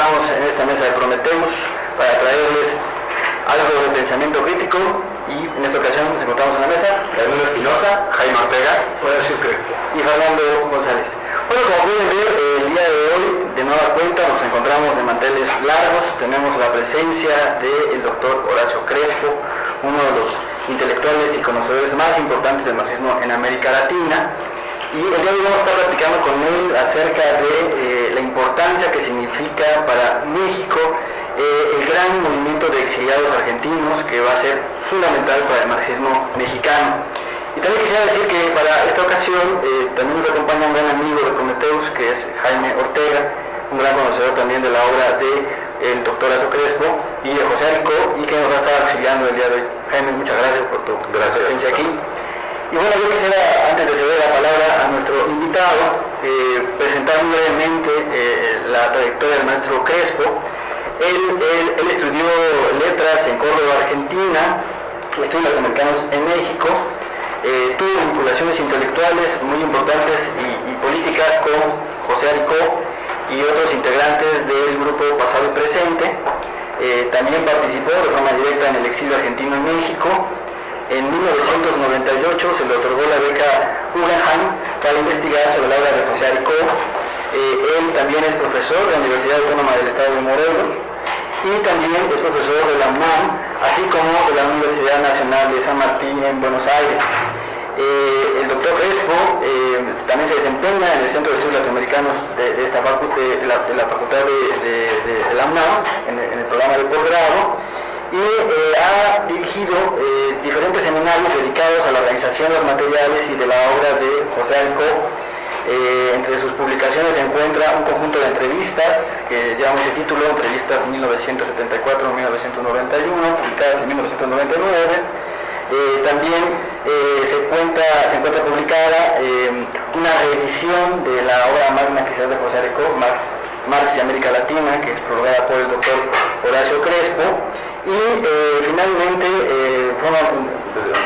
encontramos en esta mesa de Prometheus para traerles algo de pensamiento crítico, y en esta ocasión nos encontramos en la mesa Raimundo Espinosa, Jaime Ortega, Horacio Crespo y Fernando González. Bueno, como pueden ver, el día de hoy, de nueva cuenta, nos encontramos de manteles largos. Tenemos la presencia del doctor Horacio Crespo, uno de los intelectuales y conocedores más importantes del marxismo en América Latina. Y el día de hoy vamos a estar platicando con él acerca de la importancia que significa para México el gran movimiento de exiliados argentinos, que va a ser fundamental para el marxismo mexicano. Y también quisiera decir que para esta ocasión también nos acompaña un gran amigo de Prometheus, que es Jaime Ortega, un gran conocedor también de la obra del doctor Horacio Crespo y de José Aricó, y que nos va a estar auxiliando el día de hoy. Jaime, muchas gracias por tu presencia aquí. Y bueno, yo quisiera, antes de ceder la palabra a nuestro invitado, presentar brevemente la trayectoria del maestro Crespo. Él estudió letras en Córdoba, Argentina, estudios latinoamericanos en México, tuvo vinculaciones intelectuales muy importantes y políticas con José Aricó y otros integrantes del grupo Pasado y Presente. También participó de forma directa en el exilio argentino en México. En 1998 se le otorgó la beca Guggenheim para investigar sobre la obra de José Aricó. Él también es profesor de la Universidad Autónoma del Estado de Morelos y también es profesor de la UNAM, así como de la Universidad Nacional de San Martín en Buenos Aires. El doctor Crespo también se desempeña en el Centro de Estudios Latinoamericanos de la Facultad de la UNAM, en el programa de posgrado, y ha dirigido diferentes seminarios dedicados a la organización de los materiales y de la obra de José Aricó. Entre sus publicaciones se encuentra un conjunto de entrevistas que llevan ese título, entrevistas 1974-1991, publicadas en 1999. También se encuentra publicada una reedición de la obra magna quizás de José Aricó, Marx y América Latina, que es prologada por el doctor Horacio Crespo. Y finalmente,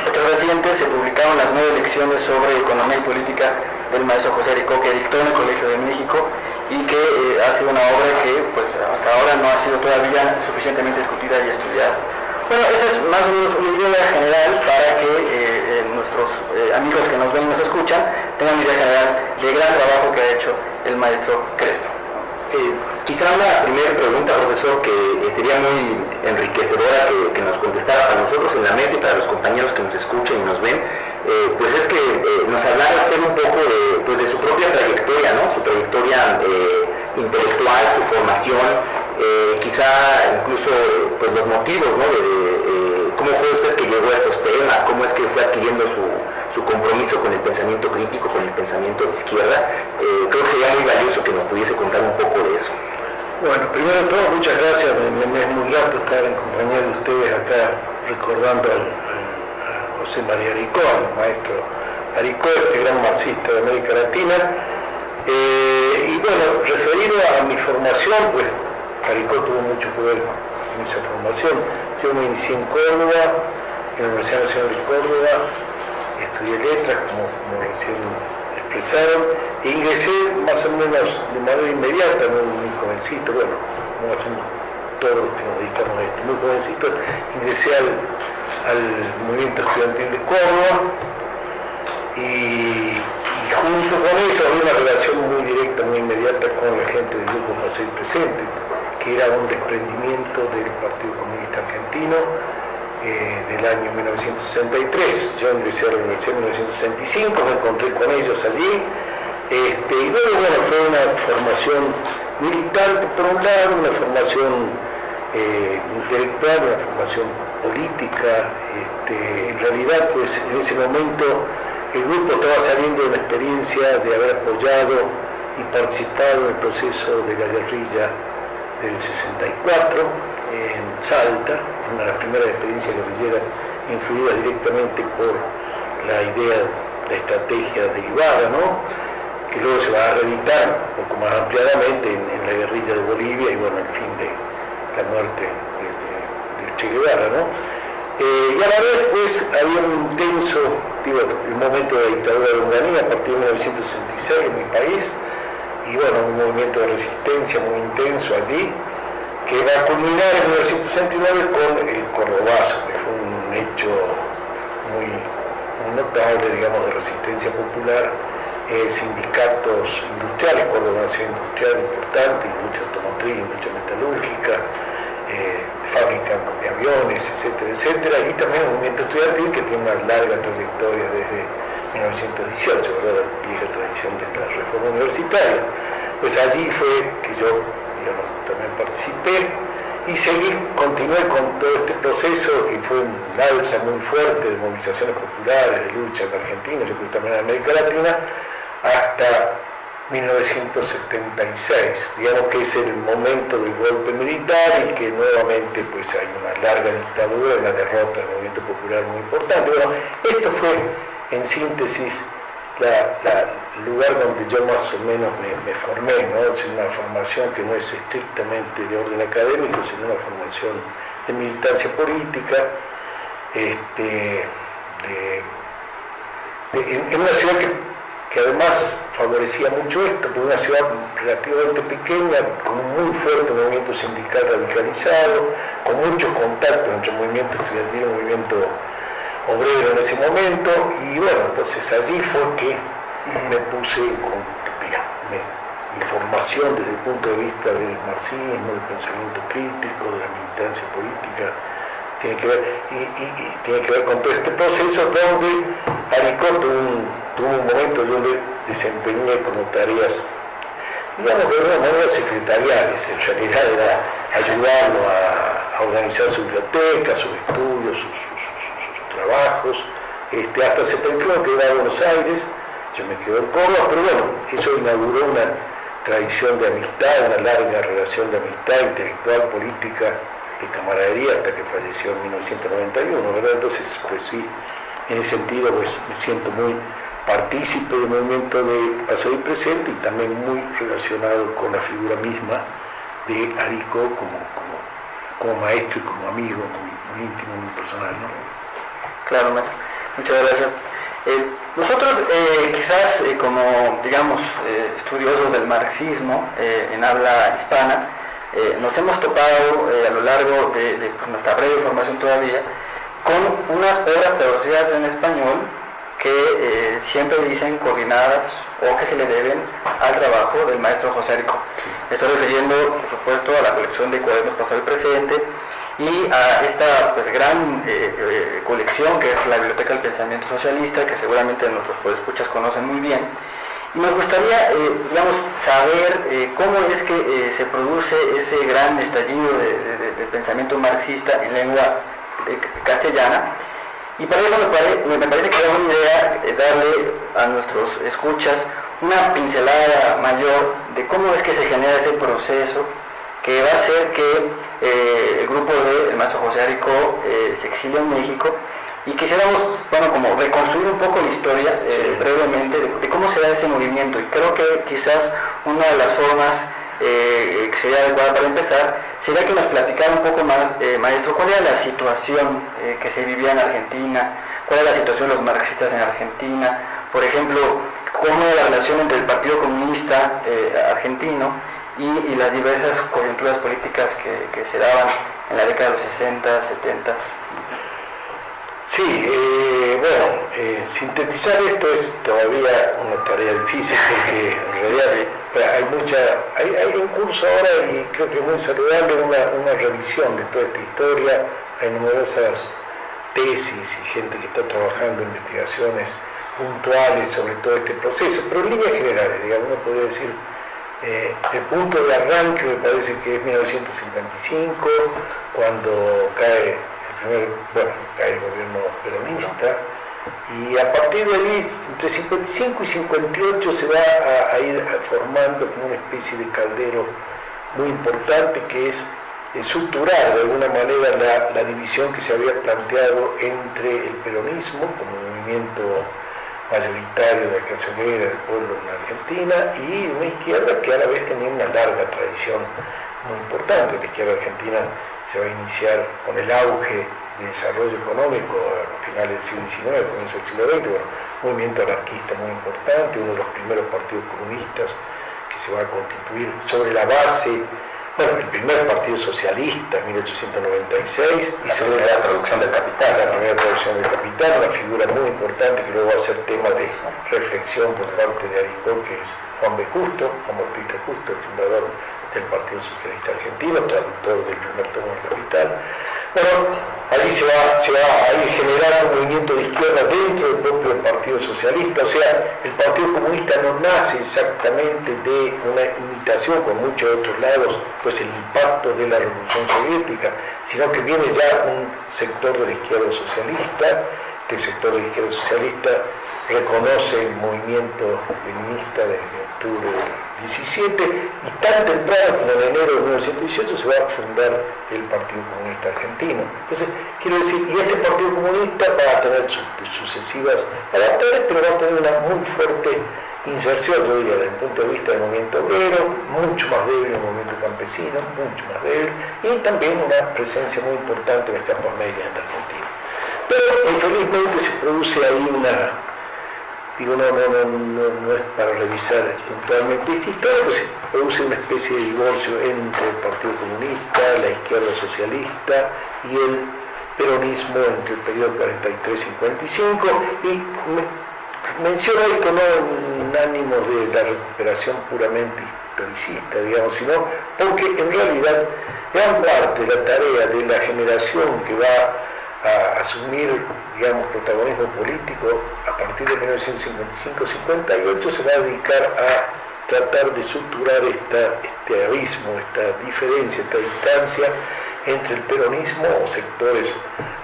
fechas recientes, se publicaron las 9 lecciones sobre economía y política del maestro José Aricó, que dictó en el Colegio de México, y que ha sido una obra que pues hasta ahora no ha sido todavía suficientemente discutida y estudiada. Bueno, esa es más o menos una idea general para que nuestros amigos que nos ven y nos escuchan tengan una idea general del gran trabajo que ha hecho el maestro Crespo. Quizá una primera pregunta, profesor, que sería muy enriquecedora que nos contestara para nosotros en la mesa y para los compañeros que nos escuchan y nos ven, pues es que nos hablara usted un poco de su propia trayectoria, ¿no? Su trayectoria intelectual, su formación, quizá incluso pues los motivos, ¿no? Cómo fue usted que llegó a estos temas, cómo es que fue adquiriendo su compromiso con el pensamiento crítico, con el pensamiento de izquierda. Creo que sería muy valioso que nos pudiese contar un poco de eso. Bueno, primero de todo, muchas gracias. Me es muy grato estar en compañía de ustedes acá recordando a José María Aricó, al maestro Aricó, este gran marxista de América Latina. Y bueno, referido a mi formación, pues Aricó tuvo mucho que ver con esa formación. Yo me inicié en Córdoba, en la Universidad Nacional de Córdoba, estudié letras, como recién expresaron, e ingresé más o menos de manera inmediata, muy jovencito, bueno, como hacemos todos los que nos dedicamos a esto, muy jovencito, ingresé al movimiento estudiantil de Córdoba, y junto con eso había una relación muy directa, muy inmediata con la gente del grupo Pasado y Presente, que era un desprendimiento del Partido Comunista Argentino del año 1963. Yo ingresé a la universidad en 1965, me encontré con ellos allí, y luego bueno, fue una formación militante por un lado, una formación intelectual, una formación política. En realidad, pues en ese momento el grupo estaba saliendo de una experiencia de haber apoyado y participado en el proceso de la guerrilla del 64 en Salta, una de las primeras experiencias guerrilleras influidas directamente por la idea, la estrategia de Ibarra, ¿no? Que luego se va a reeditar un poco más ampliadamente en la guerrilla de Bolivia y bueno, el fin de la muerte de Che Guevara, ¿no? Y a la vez pues había un intenso, el momento de la dictadura de Onganía a partir de 1966 en mi país, y bueno, un movimiento de resistencia muy intenso allí, que va a culminar en 1969 con el Cordobazo, que fue un hecho muy notable, digamos, de resistencia popular, sindicatos industriales, Córdoba es una ciudad industrial importante, industria automotriz, industria metalúrgica, fábrica de aviones, etcétera, etcétera, y también un movimiento estudiantil que tiene una larga trayectoria desde 1918, ¿verdad? La vieja tradición de la reforma universitaria. Pues allí fue que yo, digamos, también participé y continué con todo este proceso que fue un alza muy fuerte de movilizaciones populares, de lucha en Argentina, yo creo también en América Latina, hasta 1976, digamos que es el momento del golpe militar y que nuevamente pues hay una larga dictadura, una derrota del movimiento popular muy importante. Bueno, esto fue en síntesis el lugar donde yo más o menos me formé, ¿no? Es una formación que no es estrictamente de orden académico, sino una formación de militancia política, en una ciudad que además favorecía mucho esto, porque una ciudad relativamente pequeña, con un muy fuerte movimiento sindical radicalizado, con muchos contactos entre el movimiento estudiantil y el movimiento obrero en ese momento, y bueno, entonces allí fue que me puse con mi formación desde el punto de vista del marxismo, del pensamiento crítico, de la militancia política, tiene que ver con todo este proceso donde Aricó tuvo un momento donde desempeñé como tareas, digamos de alguna manera secretariales, en realidad era ayudarlo a organizar su biblioteca, sus estudios, sus trabajos, hasta 71 que iba a Buenos Aires, yo me quedé en Córdoba, pero bueno, eso inauguró una tradición de amistad, una larga relación de amistad intelectual, política, de camaradería, hasta que falleció en 1991, ¿verdad? Entonces, pues sí, en ese sentido, pues me siento muy partícipe del movimiento de pasado y presente y también muy relacionado con la figura misma de Aricó como maestro y como amigo, muy íntimo, muy personal, ¿no? Claro, maestro. Muchas gracias. Nosotros quizás como, digamos, estudiosos del marxismo en habla hispana, nos hemos topado a lo largo de pues, nuestra breve formación todavía con unas obras traducidas en español que siempre dicen coordinadas o que se le deben al trabajo del maestro José Aricó. Estoy refiriendo, por supuesto, a la colección de cuadernos pasado y presente y a esta pues, gran colección que es la Biblioteca del Pensamiento Socialista, que seguramente nuestros podescuchas conocen muy bien. Y nos gustaría, digamos, saber cómo es que se produce ese gran estallido de pensamiento marxista en lengua castellana. Y para eso me parece que es una idea darle a nuestros escuchas una pincelada mayor de cómo es que se genera ese proceso que va a hacer que el grupo del maestro José Aricó se exilie en México, y quisiéramos, bueno, como reconstruir un poco la historia brevemente de cómo se da ese movimiento. Y creo que quizás una de las formas que sería adecuada para empezar sería que nos platicara un poco más, maestro, cuál era la situación que se vivía en Argentina, cuál era la situación de los marxistas en Argentina, por ejemplo, cómo era la relación entre el Partido Comunista argentino y las diversas coyunturas políticas que se daban en la década de los 60, 70. Sí, bueno, sintetizar esto es todavía una tarea difícil porque en realidad hay en curso ahora, y creo que es muy saludable, una revisión de toda esta historia. Hay numerosas tesis y gente que está trabajando en investigaciones puntuales sobre todo este proceso, pero en líneas generales, digamos, uno podría decir, el punto de arranque me parece que es 1955, cuando cae el gobierno peronista, y a partir de ahí, entre 55 y 58 se va a ir formando como una especie de caldero muy importante, que es estructurar de alguna manera la división que se había planteado entre el peronismo como movimiento mayoritario de la clase obrera del pueblo en Argentina y una izquierda que a la vez tenía una larga tradición muy importante. La izquierda argentina se va a iniciar con el auge de desarrollo económico a finales del siglo XIX, comienzo del siglo XX, movimiento anarquista muy importante, uno de los primeros partidos comunistas que que se va a constituir sobre la base, bueno, el primer partido socialista, 1896, y sobre la traducción del Capital. La primera traducción del Capital, una figura muy importante que luego va a ser tema de reflexión por parte de Aricó, que es Juan B. Justo, Juan Bautista Justo, el fundador del Partido Socialista Argentino, traductor del primer tomo del Capital. Bueno, ahí se va a ir generando un movimiento de izquierda dentro del propio Partido Socialista, o sea, el Partido Comunista no nace exactamente de una imitación, con muchos otros lados, pues el impacto de la Revolución Soviética, sino que viene ya un sector de la izquierda socialista. Este sector de la izquierda socialista reconoce el movimiento leninista de octubre del 17 y tan temprano como en enero de 1918 se va a fundar el Partido Comunista Argentino. Entonces, quiero decir, y este Partido Comunista va a tener sucesivas adaptaciones, pero va a tener una muy fuerte inserción, yo diría, desde el punto de vista del movimiento obrero, mucho más débil el movimiento campesino, mucho más débil, y también una presencia muy importante de las capas medias en la Argentina. Pero infelizmente se produce ahí una, digo, no es para revisar puntualmente esta historia, pues se produce una especie de divorcio entre el Partido Comunista, la izquierda socialista y el peronismo entre el periodo 43-55, y menciono esto no en ánimos de la recuperación puramente historicista, digamos, sino porque en realidad gran parte de la tarea de la generación que va a asumir, digamos, protagonismo político a partir de 1955-58 se va a dedicar a tratar de suturar este abismo, esta diferencia, esta distancia entre el peronismo o sectores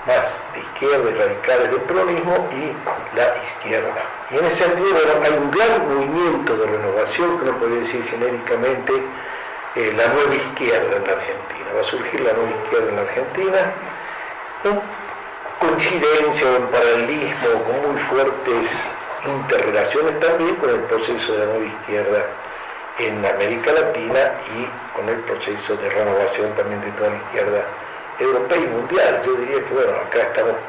más de izquierda y radicales del peronismo y la izquierda. Y en ese sentido, bueno, hay un gran movimiento de renovación, que uno podría decir genéricamente la nueva izquierda en la Argentina. Va a surgir la nueva izquierda en la Argentina, en coincidencia o en paralelismo, con muy fuertes interrelaciones también con el proceso de la nueva izquierda en América Latina y con el proceso de renovación también de toda la izquierda europea y mundial. Yo diría que, bueno, acá tenemos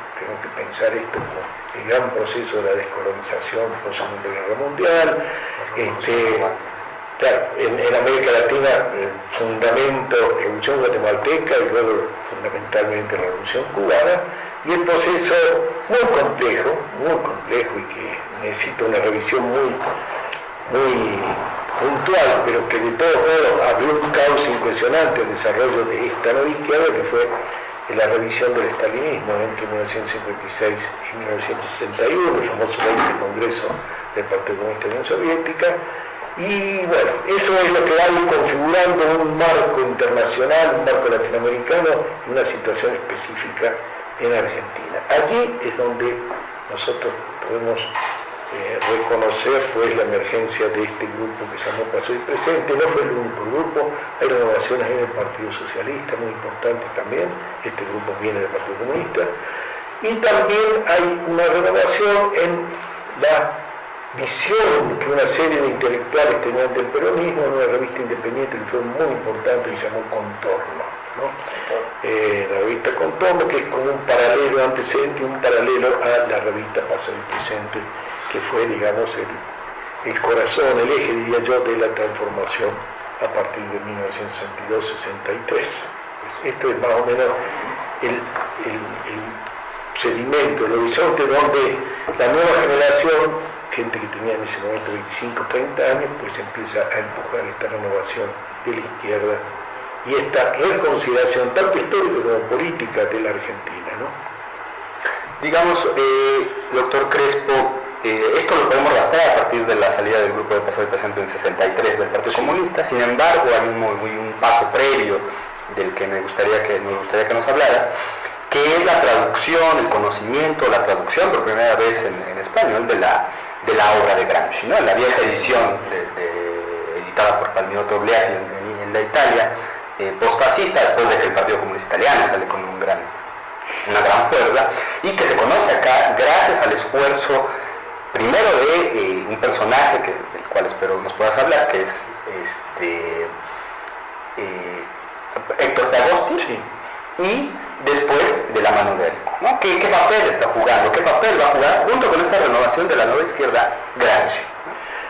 que pensar esto como el gran proceso de la descolonización post Segunda Guerra Mundial. Claro, en América Latina el fundamento, la Revolución Guatemalteca y luego fundamentalmente la Revolución Cubana, y el proceso muy complejo y que necesita una revisión muy puntual, pero que de todos modos abrió un caos impresionante el desarrollo de esta nueva izquierda, que fue la revisión del estalinismo entre 1956 y 1961, el famoso 20 Congreso del Partido Comunista de la Unión Soviética. Y bueno, eso es lo que va a ir configurando un marco internacional, un marco latinoamericano, una situación específica en Argentina. Allí es donde nosotros podemos reconocer pues la emergencia de este grupo que se llamó Pasado y Presente. No fue el único grupo, hay renovaciones en el Partido Socialista muy importantes también, este grupo viene del Partido Comunista, y también hay una renovación en la visión que una serie de intelectuales tenían del peronismo en una revista independiente que fue muy importante, que se llamó Contorno, ¿no? La revista Contorno, que es como un paralelo antecedente, un paralelo a la revista Pasado y Presente, que fue, digamos, el corazón, el eje, diría yo, de la transformación a partir de 1962-63. Pues esto es más o menos el sedimento, el horizonte donde la nueva generación, gente que tenía en ese momento 25, 30 años, pues empieza a empujar esta renovación de la izquierda y esta reconsideración tanto histórica como política de la Argentina, ¿no? Digamos, doctor Crespo, esto lo podemos rastrear a partir de la salida del grupo de Pasado y Presente en 63 del Partido Comunista. Sin embargo, hay un paso previo del que me gustaría que nos hablara, que es la traducción, el conocimiento, la traducción por primera vez en español de la obra de Gramsci, ¿no? En la vieja edición editada por Palmiro Togliatti en la Italia postfascista, después de que el Partido Comunista Italiano sale con una gran fuerza, y que se conoce acá gracias al esfuerzo primero de un personaje del cual espero nos puedas hablar, que es Héctor D'Agosti, sí. Y después de la mano de Aricó, ¿no? ¿Qué papel está jugando? ¿Qué papel va a jugar junto con esta renovación de la nueva izquierda Gramsci?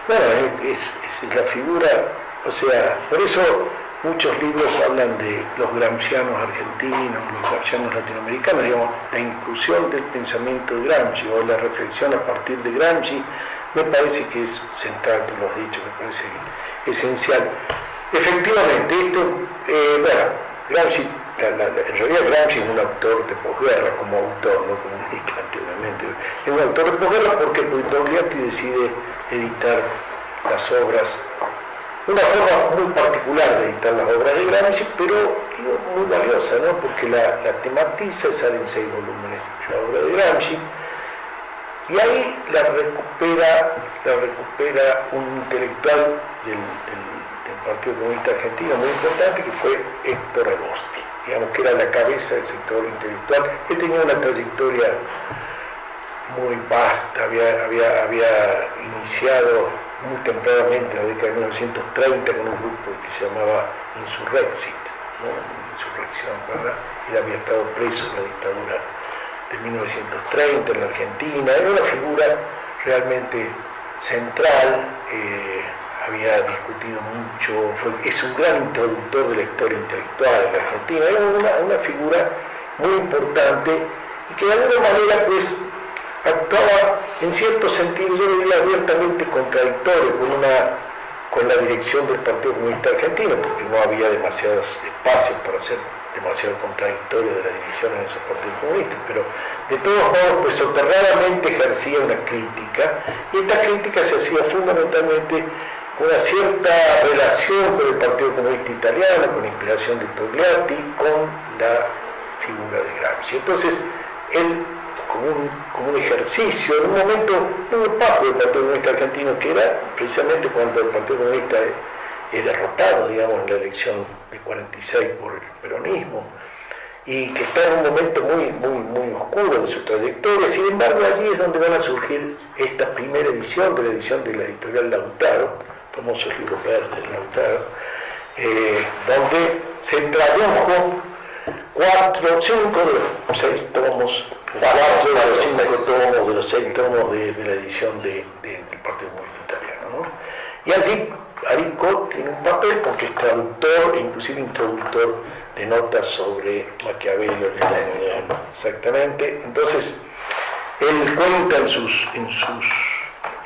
Bueno, es la figura O sea, por eso muchos libros hablan de los gramscianos argentinos, los gramscianos latinoamericanos, digamos, la inclusión del pensamiento de Gramsci o la reflexión a partir de Gramsci, me parece que es central, tú lo has dicho, me parece esencial. Efectivamente, Gramsci, en realidad Gramsci es un autor de posguerra, como autor, no como militante, obviamente. Es un autor de posguerra porque Togliatti decide editar las obras, una forma muy particular de editar las obras de Gramsci, pero muy valiosa, ¿no? Porque la tematiza, sale en 6 volúmenes la obra de Gramsci, y ahí la recupera un intelectual del Partido Comunista Argentino muy importante, que fue Héctor Agosti, digamos que era la cabeza del sector intelectual. Él tenía una trayectoria muy vasta, había iniciado muy tempranamente, en la década de 1930, con un grupo que se llamaba Insurrexit, ¿no? Insurrección, ¿verdad? Él había estado preso en la dictadura de 1930 en la Argentina, era una figura realmente central, había discutido mucho, es un gran introductor de la historia intelectual en la Argentina, era una figura muy importante y que de alguna manera pues actuaba en cierto sentido, yo diría abiertamente contradictorio con la dirección del Partido Comunista Argentino, porque no había demasiados espacios para ser demasiado contradictorio de la dirección en esos partidos comunistas, pero de todos modos pues soterradamente ejercía una crítica, y esta crítica se hacía fundamentalmente con una cierta relación con el Partido Comunista Italiano, con la inspiración de Togliatti, con la figura de Gramsci. Entonces, él, como un ejercicio, en un momento muy opaco del Partido Comunista Argentino, que era precisamente cuando el Partido Comunista es derrotado, digamos, en la elección de 46 por el peronismo, y que está en un momento muy oscuro de su trayectoria. Sin embargo, allí es donde van a surgir esta primera edición, de la edición de la editorial Lautaro, famosos libros verdes de Lautaro, donde se tradujo 5 de los 6 tomos, 4 de los 5 tomos de los 6 tomos de la edición del Partido Comunista Italiano, ¿no? Y allí Arico tiene un papel porque es traductor e inclusive introductor de notas sobre Maquiavelo, exactamente. Entonces, él cuenta en sus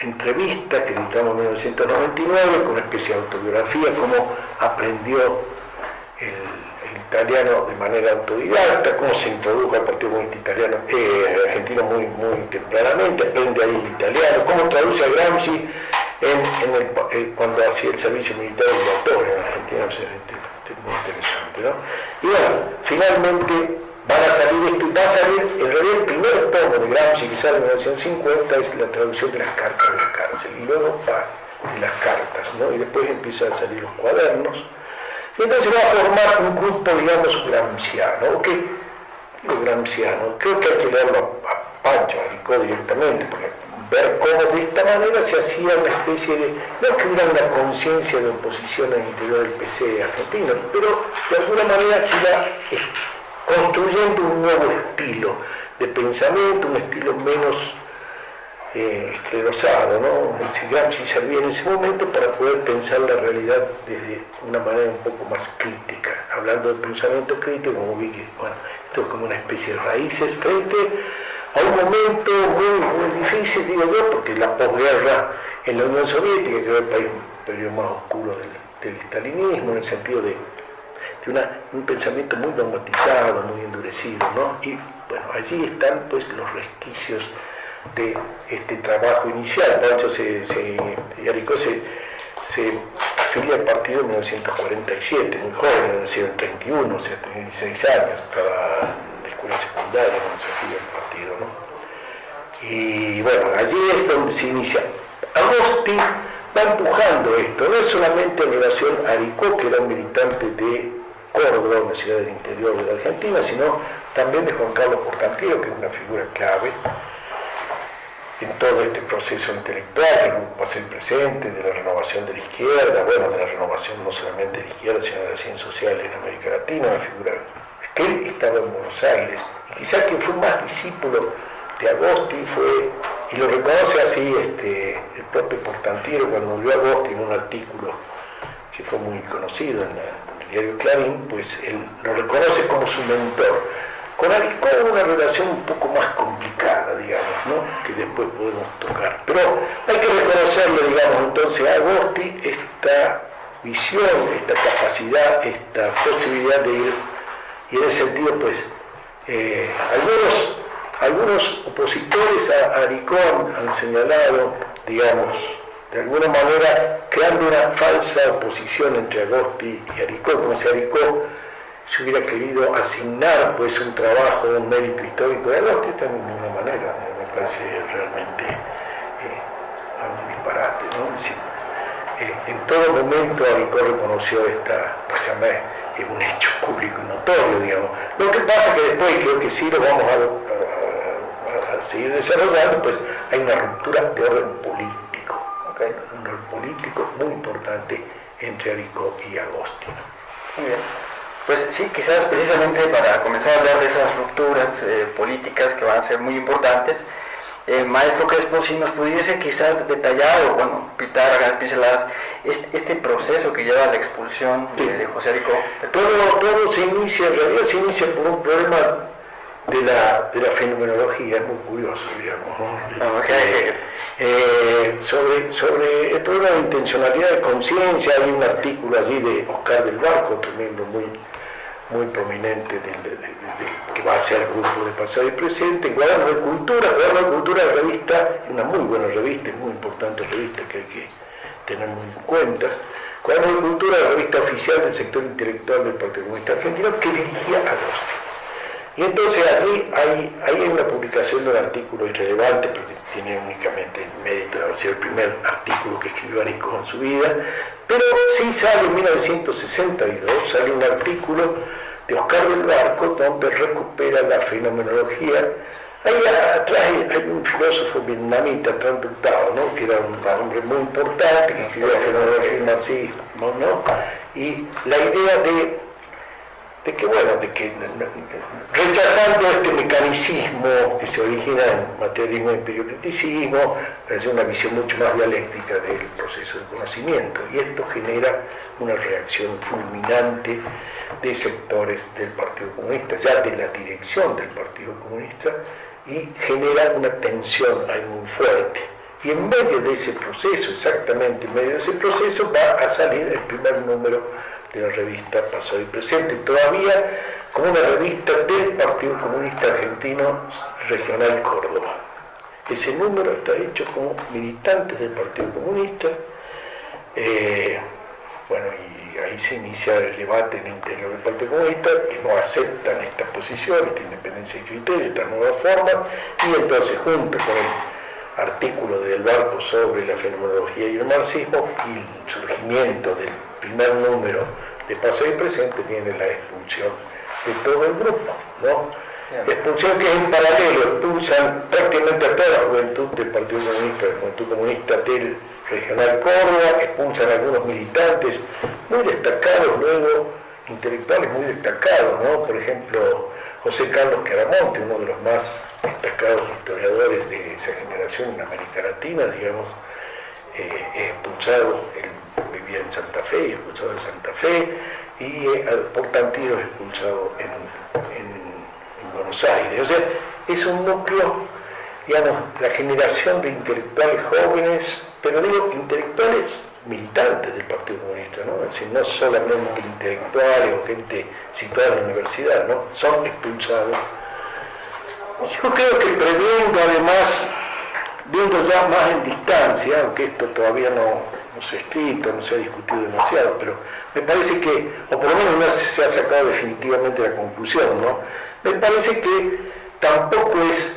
entrevistas que editamos en 1999, con una especie de autobiografía, cómo aprendió el italiano de manera autodidacta, cómo se introdujo al Partido Comunista Argentino muy tempranamente, aprende ahí el italiano, cómo traduce a Gramsci cuando hacía el servicio militar obligatorio en Argentina. Es muy interesante, ¿no? Y bueno, finalmente va a salir en realidad el primer tomo de Gramsci, que sale en 1950, es la traducción de las cartas de la cárcel, y luego va de las cartas, ¿no? Y después empiezan a salir los cuadernos, y entonces va a formar un grupo, digamos, gramsciano, gramsciano, creo que hay que leerlo a Pancho, a Arico directamente, porque ver cómo de esta manera se hacía una especie de, no que hubiera una conciencia de oposición al interior del PC argentino, pero de alguna manera se iba construyendo un nuevo estilo de pensamiento, un estilo menos esclerosado, ¿no? Gramsci servía en ese momento para poder pensar la realidad desde una manera un poco más crítica. Hablando de pensamiento crítico, como vi que, bueno, esto es como una especie de raíces frente a un momento muy difícil, digo yo, porque la posguerra en la Unión Soviética, que era el periodo más oscuro del stalinismo, en el sentido de un pensamiento muy dogmatizado, muy endurecido, ¿no? Y bueno, allí están pues los resquicios de este trabajo inicial. Pancho Arico se afilia al partido en 1947, muy joven, nació en 31, o sea, tenía 16 años, estaba en la escuela secundaria cuando se afilia al partido, ¿no? Y bueno, allí es donde se inicia. Agosti va empujando esto, no es solamente en relación a Arico, que era un militante de Córdoba, una ciudad del interior de la Argentina, sino también de Juan Carlos Portantino, que es una figura clave en todo este proceso intelectual que va a ser presente, de la renovación de la izquierda, bueno, de la renovación no solamente de la izquierda, sino de las ciencias sociales en América Latina, una figura que él estaba en Buenos Aires, y quizás quien fue más discípulo de Agosti fue, y lo reconoce así el propio Portantino cuando murió Agosti en un artículo que fue muy conocido en el diario Clarín, pues él lo reconoce como su mentor. Con Aricó una relación un poco más complicada, digamos, ¿no? Que después podemos tocar. Pero hay que reconocerle, digamos, entonces a Agosti esta visión, esta capacidad, esta posibilidad de ir, y en ese sentido, pues, algunos opositores a Aricó han señalado, digamos, de alguna manera creando una falsa oposición entre Agosti y Aricó, como si Aricó se hubiera querido asignar pues un trabajo, un mérito histórico de Agosti. Esto de ninguna manera me parece realmente un disparate, ¿no? Es decir, en todo momento Aricó reconoció un hecho público y notorio, digamos. Lo que pasa es que después, creo que sí lo vamos a seguir desarrollando, pues hay una ruptura de orden político, ¿okay? Un orden político muy importante entre Aricó y Agosti, ¿no? Muy bien. Pues sí, quizás precisamente para comenzar a hablar de esas rupturas políticas que van a ser muy importantes, maestro Crespo, si nos pudiese quizás detallar o bueno, pitar a grandes pinceladas este proceso que lleva a la expulsión de José Aricó. Todo se inicia, en realidad se inicia por un problema de la fenomenología, es muy curioso, digamos, ¿no? Okay. Sobre el problema de intencionalidad de conciencia, hay un artículo allí de Oscar del Barco, tremendo, muy prominente que va a ser grupo de pasado y presente, Cuaderno de Cultura, revista, una muy buena revista, muy importante revista que hay que tener muy en cuenta. Cuaderno de Cultura, la revista oficial del sector intelectual del Partido Comunista Argentino, que dirigía Agosti. Y entonces allí hay una publicación de un artículo irrelevante, porque tiene únicamente el mérito de haber sido el primer artículo que escribió Aricó en su vida, pero sí sale en 1962, sale un artículo de Oscar del Barco, donde recupera la fenomenología. Ahí atrás hay un filósofo vietnamita, Tran Duc Thao, ¿no? Que era un hombre muy importante, que escribió la fenomenología y el marxismo, ¿no? Y la idea de que rechazando este mecanicismo que se origina en materialismo y empirio-criticismo, es una visión mucho más dialéctica del proceso de conocimiento, y esto genera una reacción fulminante de sectores del Partido Comunista, ya de la dirección del Partido Comunista, y genera una tensión ahí muy fuerte. Y en medio de ese proceso, exactamente en medio de ese proceso, va a salir el primer número de la revista Pasado y Presente, todavía como una revista del Partido Comunista Argentino Regional Córdoba. Ese número está hecho como militantes del Partido Comunista, y ahí se inicia el debate en el interior del Partido Comunista, que no aceptan esta posición, esta independencia de criterio, esta nueva forma, y entonces junto con el artículo de Del Barco sobre la fenomenología y el marxismo y el surgimiento del primer número de Pasado y Presente, viene la expulsión de todo el grupo, ¿no? Expulsión que en paralelo expulsan prácticamente a toda la juventud del Partido Comunista, la juventud comunista del Regional Córdoba, expulsan a algunos militantes muy destacados, luego intelectuales muy destacados, ¿no? Por ejemplo, José Carlos Queramonte, uno de los más destacados historiadores de esa generación en América Latina, digamos, expulsado, él vivía en Santa Fe, expulsado en Santa Fe, y Portantiero expulsado en Buenos Aires. O sea, es un núcleo, digamos, la generación de intelectuales jóvenes, pero digo, intelectuales militantes del Partido Comunista, ¿no? Es decir, no solamente intelectuales o gente situada en la universidad, ¿no? Son expulsados. Yo creo que previendo, además, viendo ya más en distancia, aunque esto todavía no se ha escrito, no se ha discutido demasiado, pero me parece que, o por lo menos no se ha sacado definitivamente la conclusión, ¿no? Me parece que tampoco es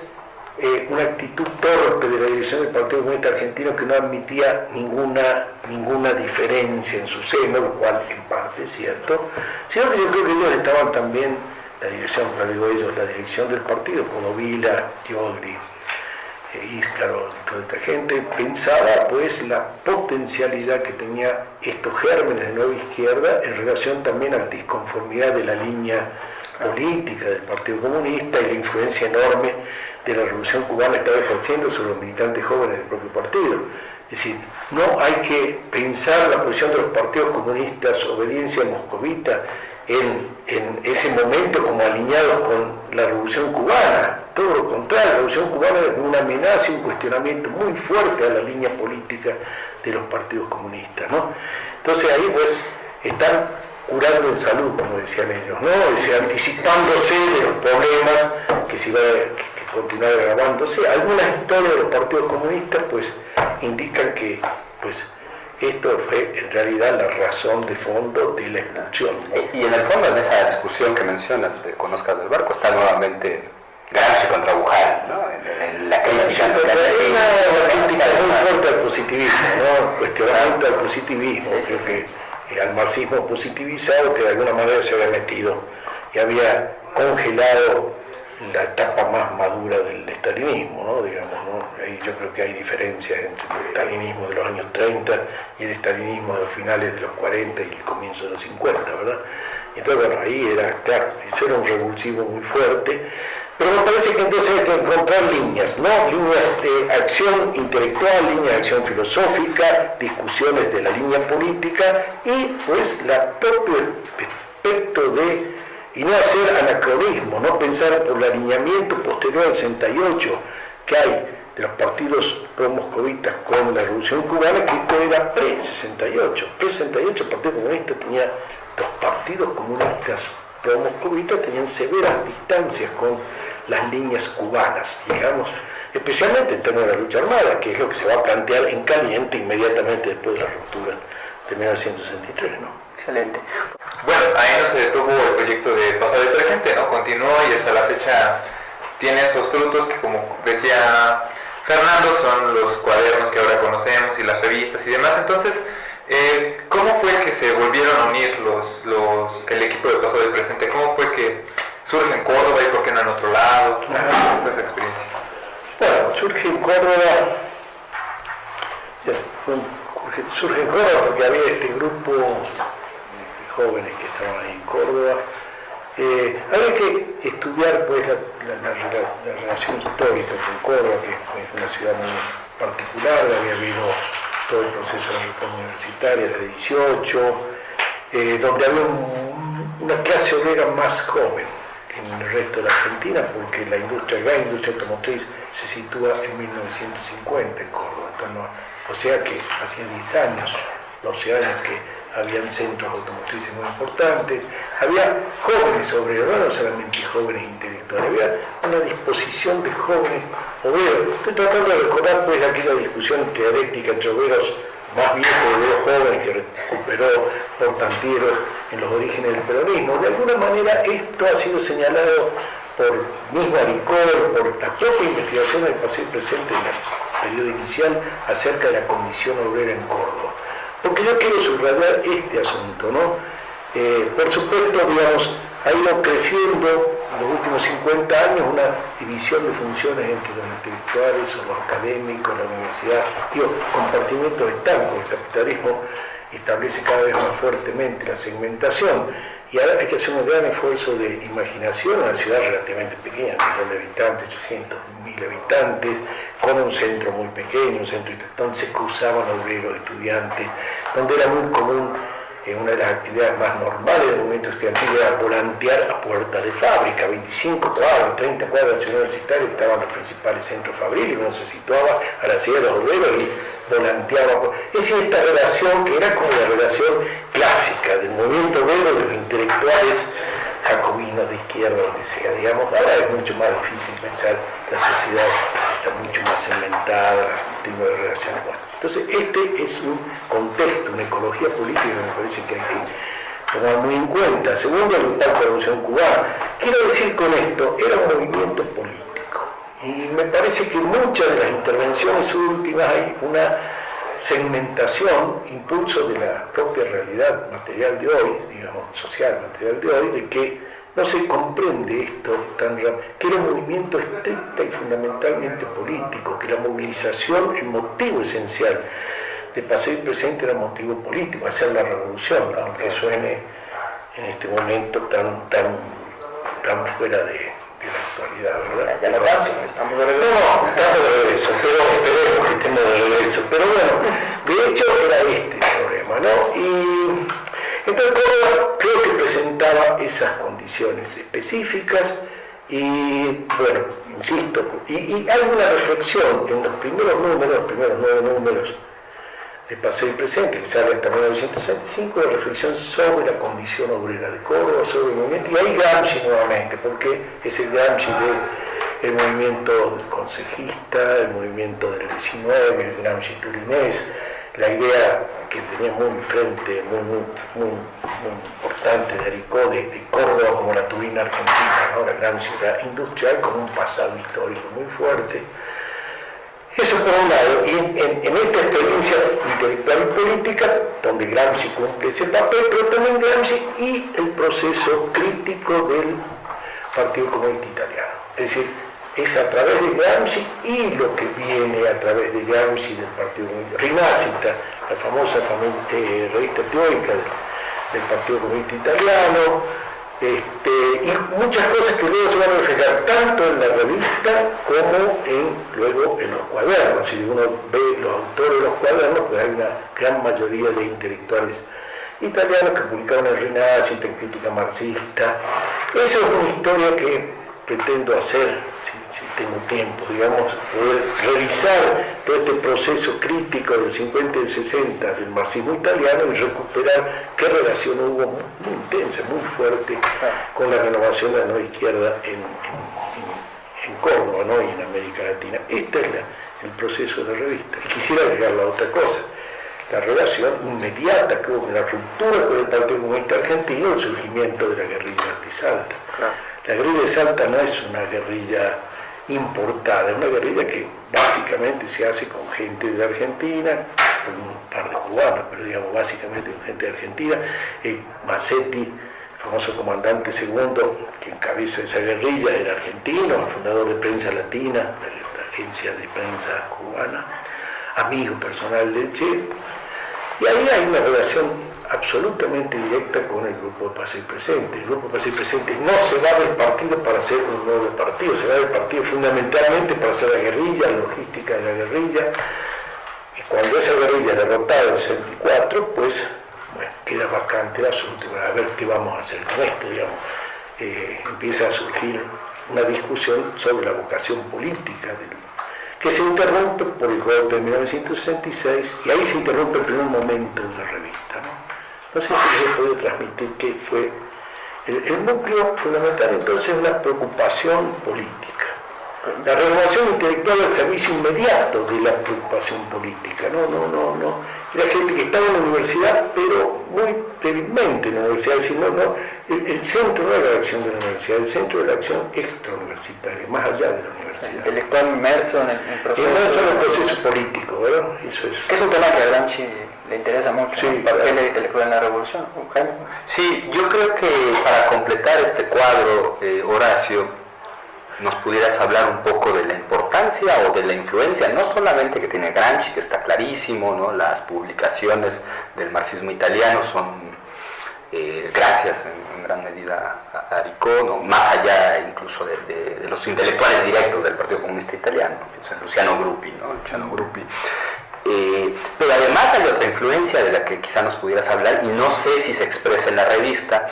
una actitud torpe de la dirección del Partido Comunista Argentino, que no admitía ninguna diferencia en su seno, lo cual en parte es cierto, sino que yo creo que ellos estaban también, la dirección del partido, Codovila, Gioldi, Íscaro, toda esta gente, pensaba pues la potencialidad que tenía estos gérmenes de nueva izquierda en relación también a la disconformidad de la línea política del Partido Comunista y la influencia enorme de la Revolución Cubana estaba ejerciendo sobre los militantes jóvenes del propio partido. Es decir, no hay que pensar la posición de los partidos comunistas, obediencia moscovita, en ese momento como alineados con la Revolución Cubana. Todo lo contrario, la Revolución Cubana es una amenaza y un cuestionamiento muy fuerte a la línea política de los partidos comunistas, ¿no? Entonces ahí pues están curando en salud, como decían ellos, ¿no? Anticipándose de los problemas que se iban a continuar agravándose. Algunas historias de los partidos comunistas pues indican que pues esto fue en realidad la razón de fondo de la expulsión, ¿no? Y en el fondo de esa discusión que mencionas con Oscar del Barco está nuevamente Gramsci contra Bujal, ¿no? En la crítica. Hay una crítica muy fuerte al positivismo, ¿no? Cuestionamiento al positivismo. Sí, creo que al marxismo positivizado que de alguna manera se había metido y había congelado la etapa más madura del estalinismo, ¿no? Digamos, ¿no? Ahí yo creo que hay diferencias entre el estalinismo de los años 30 y el estalinismo de los finales de los 40 y el comienzo de los 50, ¿verdad? Entonces, bueno, ahí era, claro, eso era un revulsivo muy fuerte, pero me parece que entonces hay que encontrar líneas, ¿no? Líneas de acción intelectual, líneas de acción filosófica, discusiones de la línea política y, pues, la propio aspecto de y no hacer anacronismo, no pensar por el alineamiento posterior al 68 que hay de los partidos pro-moscovitas con la Revolución Cubana, que esto era pre-68. Pre-68 el Partido Comunista tenía, los partidos comunistas pro-moscovitas tenían severas distancias con las líneas cubanas, digamos, especialmente en términos de la lucha armada, que es lo que se va a plantear en caliente inmediatamente después de la ruptura de 1963, ¿no? Excelente. Bueno, ahí no se detuvo el proyecto de pasado y presente, ¿no? Continuó y hasta la fecha tiene esos frutos que, como decía Fernando, son los cuadernos que ahora conocemos y las revistas y demás. Entonces, ¿cómo fue que se volvieron a unir el equipo de pasado y presente? ¿Cómo fue que surge en Córdoba y por qué no en otro lado? ¿Cómo fue esa experiencia? Bueno, surge en Córdoba porque había este grupo jóvenes que estaban ahí en Córdoba. Había que estudiar pues la relación histórica con Córdoba, que es una ciudad muy particular. Había habido todo el proceso de reforma universitaria de 18, donde había una clase obrera más joven que en el resto de la Argentina, porque la gran industria automotriz se sitúa en 1950 en Córdoba. Entonces, o sea que hacía 10 años, 12 años que habían centros automotrices muy importantes, había jóvenes obreros, no solamente jóvenes intelectuales, había una disposición de jóvenes obreros. Estoy tratando de recordar pues aquella discusión teorética entre obreros más viejos y obreros jóvenes que recuperó Portantieros en los orígenes del peronismo. De alguna manera esto ha sido señalado por mismo Aricor, por la propia investigación del pasado y presente en el periodo inicial acerca de la condición obrera en Córdoba. Porque yo quiero subrayar este asunto, ¿no? Por supuesto, digamos, ha ido creciendo en los últimos 50 años una división de funciones entre los intelectuales o los académicos, la universidad, compartimentos estancos. El capitalismo establece cada vez más fuertemente la segmentación y ahora hay que hacer un gran esfuerzo de imaginación en una ciudad relativamente pequeña, 1 millón de habitantes, 800.000 habitantes, con un centro muy pequeño, un centro donde se cruzaban obreros, estudiantes, donde era muy común, una de las actividades más normales del movimiento estudiantil era volantear a puertas de fábrica. 25 cuadras, 30 cuadras de la ciudad universitaria estaban los principales centros fabriles, uno se situaba a la ciudad de los obreros y volanteaba. Es decir, esta relación que era como la relación clásica del movimiento obrero de los intelectuales jacobinos de izquierda, donde sea, digamos. Ahora es mucho más difícil pensar, la sociedad está mucho más segmentada, el tipo de relaciones. Bueno, entonces este es un contexto, una ecología política que me parece que hay que tomar muy en cuenta. Segundo, el impacto de la Revolución Cubana. Quiero decir con esto, era un movimiento político y me parece que en muchas de las intervenciones últimas hay una segmentación, impulso de la propia realidad material de hoy, digamos, social, material de hoy, de que no se comprende esto tan rápido, que era un movimiento estricta y fundamentalmente político, que la movilización, el motivo esencial de pasado y presente era motivo político, hacer la revolución, aunque suene en este momento tan fuera de la actualidad, ¿verdad? Ya no casi, estamos de regreso. No, estamos de regreso, pero esperemos que estemos de regreso. Pero bueno, de hecho era este el problema, ¿no? Y entonces Córdoba creo que presentaba esas condiciones específicas y, bueno, insisto, y hay una reflexión en los primeros 9 números de Pasado y Presente, que sale hasta 1965, de reflexión sobre la condición obrera de Córdoba, sobre el movimiento, y ahí Gramsci nuevamente, porque es el Gramsci del movimiento consejista, el movimiento del 19, el Gramsci turinés, la idea que tenía muy muy importante de Aricó, de Córdoba como la Turina argentina, ¿no? La gran ciudad industrial con un pasado histórico muy fuerte. Eso por un lado, y en esta experiencia intelectual y política, donde Gramsci cumple ese papel, pero también Gramsci y el proceso crítico del Partido Comunista Italiano. Es decir, es a través de Gramsci y lo que viene a través de Gramsci del Partido Comunista. Rinascita, la famosa revista teórica del Partido Comunista Italiano, y muchas cosas que luego se van a reflejar tanto en la revista como luego en los cuadernos. Si uno ve los autores de los cuadernos, pues hay una gran mayoría de intelectuales italianos que publicaron el Rinascita, en crítica marxista. Esa es una historia que pretendo hacer, si tengo tiempo, digamos, poder revisar todo este proceso crítico del 50 y el 60 del marxismo italiano y recuperar qué relación hubo muy intensa, muy fuerte con la renovación de la nueva izquierda en Córdoba, ¿no? Y en América Latina. Este es el proceso de la revista. Y quisiera agregar la otra cosa, la relación inmediata que hubo con la ruptura con el Partido Comunista Argentino, el surgimiento de la guerrilla de Salta. La guerrilla de Salta no es una guerrilla importada, es una guerrilla que básicamente se hace con gente de la Argentina, con un par de cubanos, pero digamos básicamente con gente de Argentina. Massetti, el famoso comandante segundo que encabeza esa guerrilla, era argentino, el fundador de Prensa Latina, la agencia de prensa cubana, amigo personal del Che, y ahí hay una relación absolutamente directa con el Grupo de Pasado y Presente. El Grupo de Pasado y Presente no se va del partido para hacer un nuevo partido, se va del partido fundamentalmente para hacer la guerrilla, la logística de la guerrilla, y cuando esa guerrilla es derrotada en el 64, pues bueno, queda vacante el asunto, a ver qué vamos a hacer con esto, digamos. Empieza a surgir una discusión sobre la vocación política que se interrumpe por el golpe de 1966, y ahí se interrumpe el primer momento de la revista, ¿no? No sé si se puede transmitir que fue el núcleo fundamental, entonces, una preocupación política. La renovación intelectual al servicio inmediato de la preocupación política. No. Era gente que estaba en la universidad, pero muy débilmente en la universidad. Es decir, el centro no era la acción de la universidad, el centro de la acción extrauniversitaria, más allá de la universidad. Intelectual inmerso en el proceso. Inmerso en el proceso político, ¿verdad? Eso es. Es un tema que a Gramsci le interesa mucho, sí, el papel intelectual en la revolución. Jaime. Sí, yo creo que para completar este cuadro, Horacio, nos pudieras hablar un poco de la importancia o de la influencia, no solamente que tiene Gramsci, que está clarísimo, ¿no? Las publicaciones del marxismo italiano son gracias en gran medida a Aricó, ¿no? Más allá incluso de los intelectuales directos del Partido Comunista Italiano, pienso en Luciano Gruppi, ¿no? Luciano Gruppi. Pero además hay otra influencia de la que quizá nos pudieras hablar, y no sé si se expresa en la revista,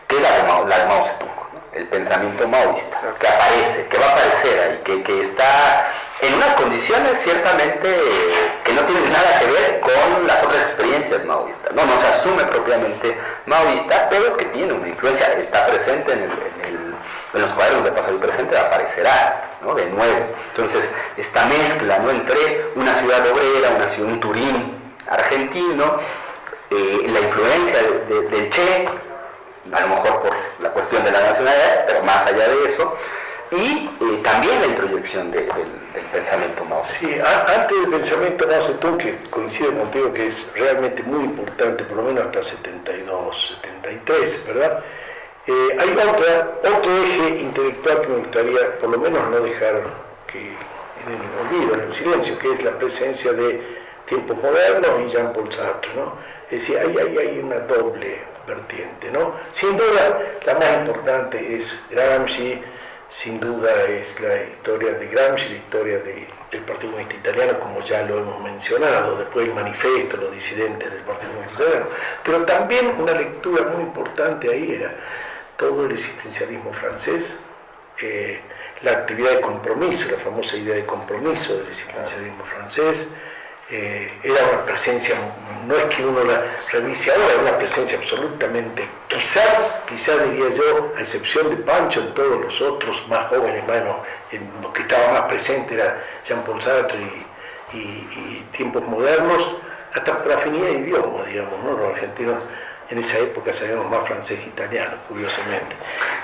que es la de Mao Zedong, ¿no? El pensamiento maoísta, que aparece, que va a aparecer ahí, que está en unas condiciones ciertamente que no tienen nada que ver con las otras experiencias maoístas. No se asume propiamente maoísta, pero que tiene una influencia, está presente en los cuadernos de Pasado y Presente, aparecerá, ¿no? De nuevo. Entonces, esta mezcla, ¿no? Entre una ciudad obrera, un Turín argentino, la influencia del Che, a lo mejor por la cuestión de la nacionalidad, pero más allá de eso, y también la introyección del pensamiento Mao. Sí, antes del pensamiento Mao Zedong, que coincido contigo que es realmente muy importante, por lo menos hasta 72, 73, ¿verdad? Hay otro eje intelectual que me gustaría por lo menos no dejar que en el olvido, en el silencio, que es la presencia de Tiempos Modernos y Jean-Paul Sartre, ¿no? Es decir, hay una doble vertiente, ¿no? Sin duda, la más importante es Gramsci, sin duda es la historia de Gramsci, la historia del Partido Comunista Italiano, como ya lo hemos mencionado, después el manifiesto, los disidentes del Partido Comunista Italiano, pero también una lectura muy importante ahí era todo el existencialismo francés, la actividad de compromiso, la famosa idea de compromiso del existencialismo francés. Era una presencia, no es que uno la revise ahora, era una presencia absolutamente, quizás diría yo, a excepción de Pancho, en todos los otros más jóvenes, bueno, en lo que estaba más presente era Jean-Paul Sartre y tiempos modernos, hasta por afinidad de idioma, digamos, ¿no? Los argentinos en esa época sabíamos más francés que italiano, curiosamente.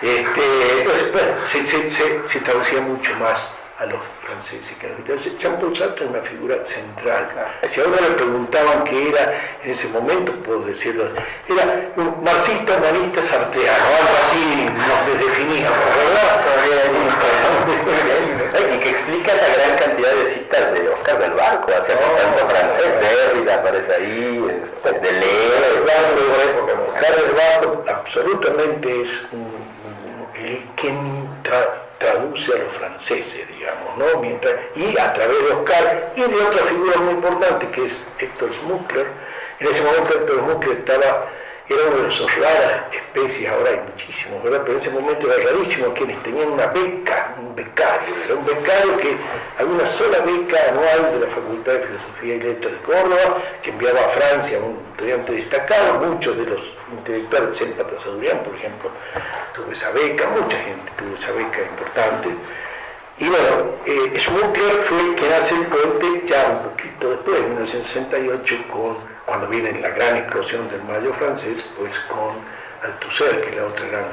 Entonces, bueno, se traducía mucho más a los franceses que a los italianos. Jean-Paul Sartre es una figura central. Si a uno le preguntaban qué era en ese momento, puedo decirlo, era un marxista humanista sartreano, algo así nos definíamos, ¿verdad? Y que explica esa gran cantidad de citas de Oscar del Barco hacia el pensamiento francés, Derrida aparece ahí, Deleuze, Oscar del Barco absolutamente es quien traduce a los franceses, digamos, ¿no? Y a través de Oscar y de otra figura muy importante que es Héctor Schmuckler. En ese momento Héctor Schmuckler era una de esas raras especies, ahora hay muchísimos, ¿verdad? Pero en ese momento era rarísimo quienes tenían una beca, un becario que había una sola beca anual de la Facultad de Filosofía y Letras de Córdoba, que enviaba a Francia a un estudiante destacado. Muchos de los intelectuales, Sempa Trasadurian, por ejemplo, tuvo esa beca, mucha gente tuvo esa beca importante. Y bueno, Schmuckler fue quien hace el puente ya un poquito después, en 1968, cuando viene la gran explosión del Mayo francés, pues con Althusser, que es la otra gran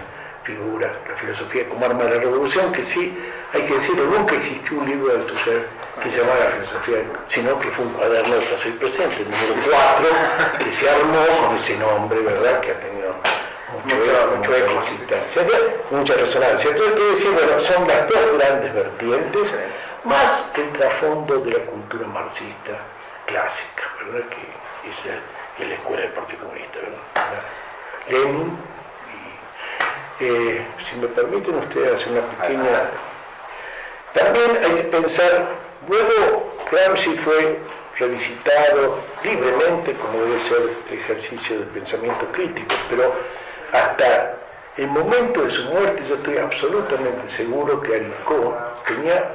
figura, la filosofía como arma de la revolución, que sí, hay que decirlo, nunca existió un libro de Althusser que se llamara Filosofía, sino que fue un cuaderno de pasado y presente, el número 4, que se armó con ese nombre, ¿verdad?, que ha tenido mucha existencia, mucha resonancia. Entonces, quiere decir, bueno, son las dos grandes vertientes, más el trasfondo de la cultura marxista clásica, ¿verdad?, que es la escuela del Partido Comunista, ¿verdad? Lenin, y si me permiten ustedes hacer una pequeña... También hay que pensar, luego Gramsci fue revisitado libremente, como debe ser el ejercicio del pensamiento crítico, pero hasta el momento de su muerte yo estoy absolutamente seguro que Aricó tenía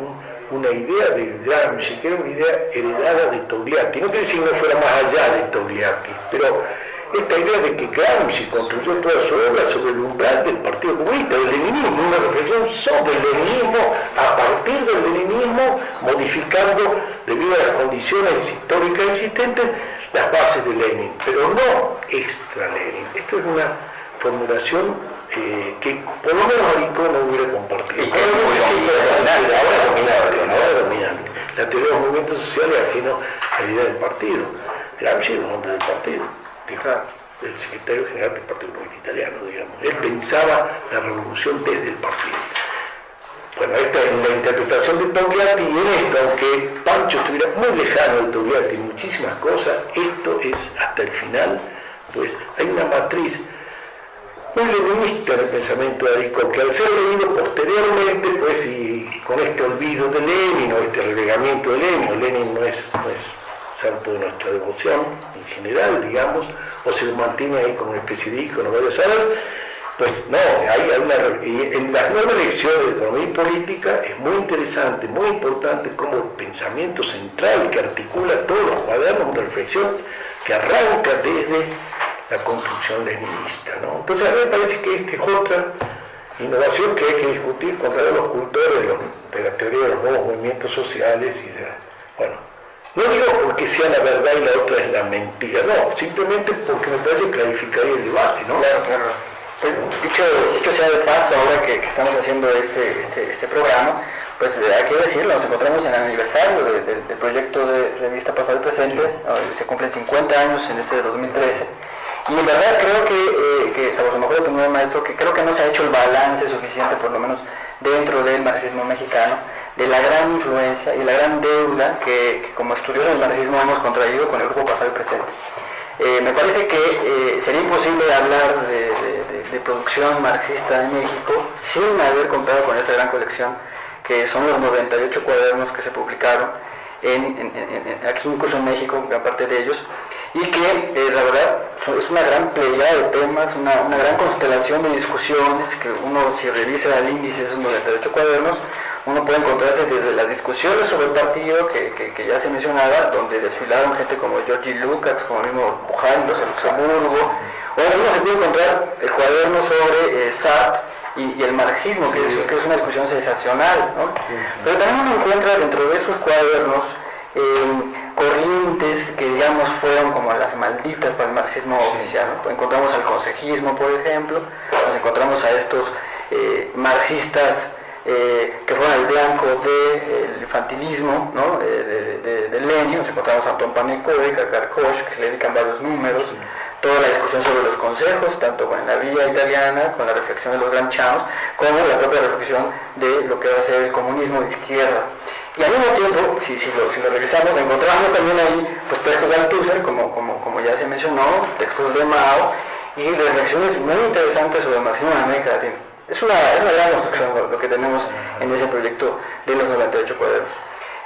una idea de Gramsci, que era una idea heredada de Togliatti. No quiere decir que no fuera más allá de Togliatti, pero esta idea de que Gramsci construyó toda su obra sobre el umbral del Partido Comunista, del leninismo, una reflexión sobre el leninismo, a partir del leninismo, modificando, debido a las condiciones históricas existentes, las bases de Lenin, pero no extra Lenin. Esto es una formulación que por lo menos Aricó no hubiera compartido. Ahora dominante. La teoría de los movimientos sociales es ajeno a la idea del partido. Gramsci era un hombre del partido, el secretario general del Partido Comunista Italiano, digamos. Él pensaba la revolución desde el partido. Bueno, esta es la interpretación de Togliatti, y en esto, aunque Pancho estuviera muy lejano de Togliatti en muchísimas cosas, esto es hasta el final, pues hay una matriz muy leninista en el pensamiento de Aricó, que al ser leído posteriormente, pues, y con este olvido de Lenin o este relegamiento de Lenin no es santo de nuestra devoción en general, digamos, o se mantiene ahí como una especie de ícono, vaya a saber, pues no, y en las nuevas lecciones de economía y política es muy interesante, muy importante como el pensamiento central que articula todos los cuadernos de reflexión que arranca desde la construcción leninista, ¿no? Entonces a mí me parece que esta es otra innovación que hay que discutir con todos los cultores de la teoría de los nuevos movimientos sociales y de, bueno, no digo porque sea la verdad y la otra es la mentira, no, simplemente porque me parece clarificaría el debate, ¿no? Claro. Dicho sea de paso, ahora que estamos haciendo este programa, pues hay que decirlo, nos encontramos en el aniversario del proyecto de Revista Pasado y Presente, se cumplen 50 años en este de 2013, y en verdad creo que salvo su mejor opinión, maestro, que creo que no se ha hecho el balance suficiente, por lo menos dentro del marxismo mexicano, de la gran influencia y la gran deuda que como estudiosos del marxismo hemos contraído con el grupo Pasado y Presente. Me parece que sería imposible hablar de de producción marxista en México, sin haber contado con esta gran colección, que son los 98 cuadernos que se publicaron aquí incluso en México, gran parte de ellos, y que la verdad es una gran playa de temas, una gran constelación de discusiones, que uno, si revisa el índice de esos 98 cuadernos, uno puede encontrarse desde las discusiones sobre el partido, que ya se mencionaba, donde desfilaron gente como Georgi Lukács, como el mismo Bujarin, de Luxemburgo, o uno se puede encontrar el cuaderno sobre Sartre y el marxismo, que es una discusión sensacional, ¿no? Pero también uno encuentra dentro de esos cuadernos corrientes que, digamos, fueron como las malditas para el marxismo oficial, ¿no? Encontramos al consejismo, por ejemplo, nos encontramos a estos marxistas que fueron el blanco del infantilismo, ¿no? de Lenin. Nos encontramos a Anton Pannekovic, a Garkoch, que se le dedican varios números, toda la discusión sobre los consejos, tanto en la vía italiana, con la reflexión de los granchanos, como la propia reflexión de lo que va a ser el comunismo de izquierda. Y al mismo tiempo, si lo revisamos, encontramos también ahí pues, textos de Althusser, como ya se mencionó, textos de Mao, y reflexiones muy interesantes sobre el marxismo en América Latina. Es una gran construcción lo que tenemos en ese proyecto de los 98 cuadernos.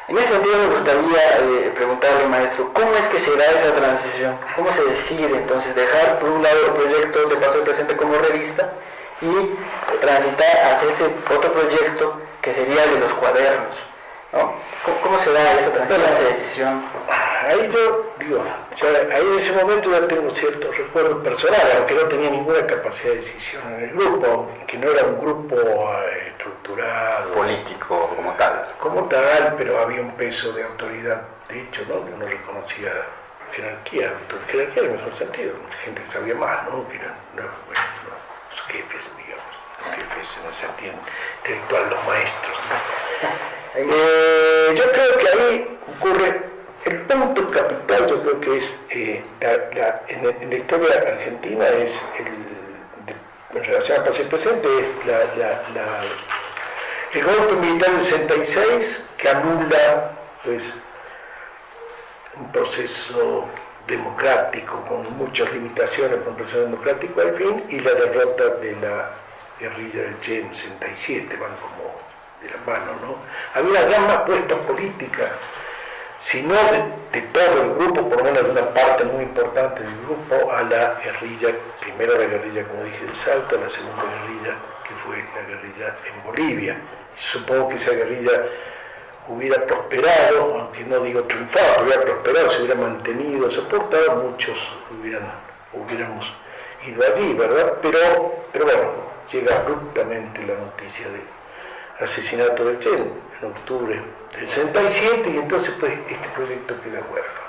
En ese sentido me gustaría preguntarle, maestro, ¿cómo es que se da esa transición? ¿Cómo se decide entonces dejar por un lado el proyecto de Pasado y Presente como revista y transitar hacia este otro proyecto que sería el de los cuadernos, ¿no? ¿Cómo se da esa transición, esa decisión? Ahí yo digo, ahí en ese momento ya tengo ciertos recuerdos personales, aunque no tenía ninguna capacidad de decisión en el grupo, que no era un grupo estructurado. Político como tal. Como tal, pero había un peso de autoridad, de hecho, ¿no? Que uno reconocía jerarquía en el mejor sentido, gente que sabía más, ¿no? Que eran los jefes, digamos, los jefes en el sentido intelectual, los maestros, ¿no? Yo creo que ahí ocurre el punto capital, yo creo que es en la historia argentina es en relación al pasado y presente es el golpe militar del 66 que anula pues un proceso democrático con muchas limitaciones con un proceso democrático al fin, y la derrota de la guerrilla del Che en 67 van como de la mano, ¿no? Había una gran apuesta política, si no de todo el grupo, por lo menos de una parte muy importante del grupo, a la guerrilla, primero la guerrilla, como dije, de Salta, la segunda guerrilla, que fue la guerrilla en Bolivia. Supongo que esa guerrilla hubiera prosperado, aunque no digo triunfado, pero hubiera prosperado, se hubiera mantenido, soportado, muchos hubiéramos ido allí, ¿verdad? Pero bueno, llega abruptamente la noticia del asesinato del Che en octubre del 67, y entonces pues este proyecto queda huérfano.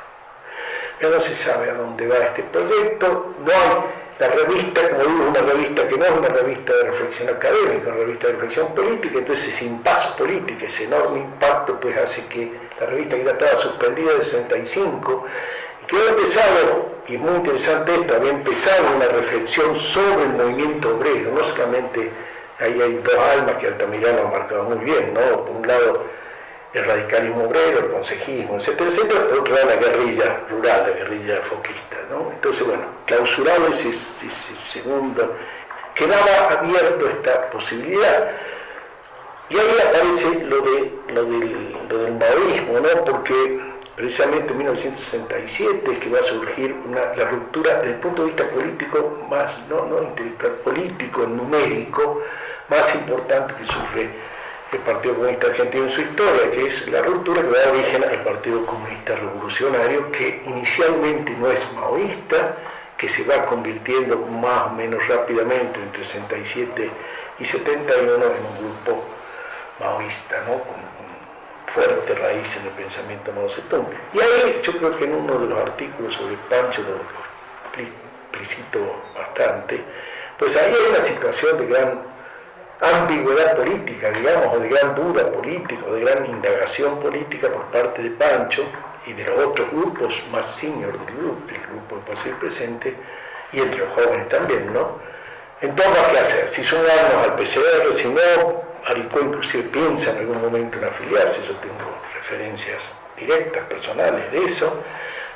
Ya no se sabe a dónde va este proyecto, no hay la revista, como digo, una revista que no es una revista de reflexión académica, una revista de reflexión política, entonces ese impasse político, ese enorme impacto pues hace que la revista que ya estaba suspendida en el 65, y que había empezado, y es muy interesante esto, había empezado una reflexión sobre el movimiento obrero, no solamente. Ahí hay dos almas que Altamirano ha marcado muy bien, ¿no? Por un lado el radicalismo obrero, el consejismo, etcétera, etcétera, por otro lado la guerrilla rural, la guerrilla foquista, ¿no? Entonces, bueno, clausurado ese segundo, quedaba abierto esta posibilidad. Y ahí aparece lo del maoísmo, ¿no? Porque precisamente en 1967 es que va a surgir la ruptura desde el punto de vista político más, no intelectual, político, numérico, más importante que sufre el Partido Comunista Argentino en su historia, que es la ruptura que va a dar origen al Partido Comunista Revolucionario, que inicialmente no es maoísta, que se va convirtiendo más o menos rápidamente entre 67 y 71 en un grupo maoísta, ¿no? Con fuerte raíz en el pensamiento Mao Zedong. Y ahí yo creo que en uno de los artículos sobre Pancho lo explicito bastante, pues ahí hay una situación de gran ambigüedad política, digamos, o de gran duda política, o de gran indagación política por parte de Pancho y de los otros grupos más senior del grupo de Pasado y Presente, y entre los jóvenes también, ¿no? Entonces, ¿qué hacer? Si sumarnos al PCR, si no, Aricó inclusive piensa en algún momento en afiliarse, yo tengo referencias directas, personales de eso,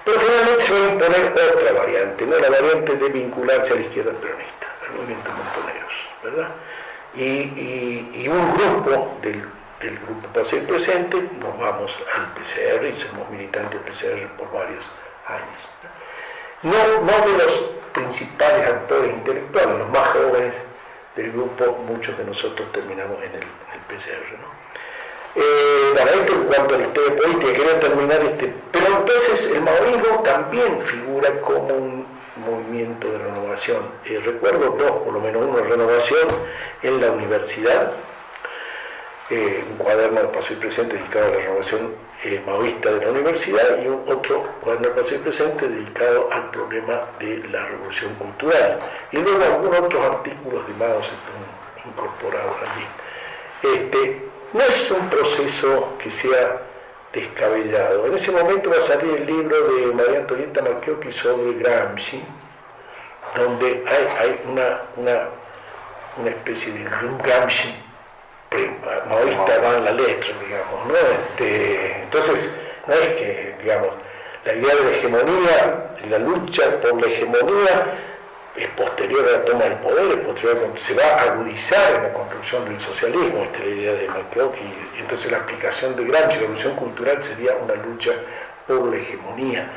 pero finalmente se va a imponer otra variante, ¿no? La variante de vincularse a la izquierda peronista, al movimiento montoneros. ¿verdad? Y un grupo del grupo Paseo Presente nos vamos al PCR y somos militantes del PCR por varios años. No de los principales actores intelectuales, los más jóvenes del grupo, muchos de nosotros terminamos en el PCR, ¿no? Para esto, en cuanto a la historia política, quería terminar pero entonces el maoísmo también figura como un movimiento de renovación. Recuerdo dos, por lo menos uno de renovación en la universidad, un cuaderno de Paseo y Presente dedicado a la renovación maoísta de la universidad y otro cuaderno de Paseo y Presente dedicado al problema de la revolución cultural. Y luego algunos otros artículos de Mao están incorporados allí. No es un proceso que sea descabellado. En ese momento va a salir el libro de María Antonieta Macchiocchi sobre Gramsci, donde hay una especie de Gramsci maoísta va en la letra, digamos, ¿no? Entonces, no es que, digamos, la idea de la hegemonía, la lucha por la hegemonía es posterior a la toma del poder, se va a agudizar en la construcción del socialismo, esta es la idea de Macchiocchi, y entonces la aplicación de Gramsci, la revolución cultural, sería una lucha por la hegemonía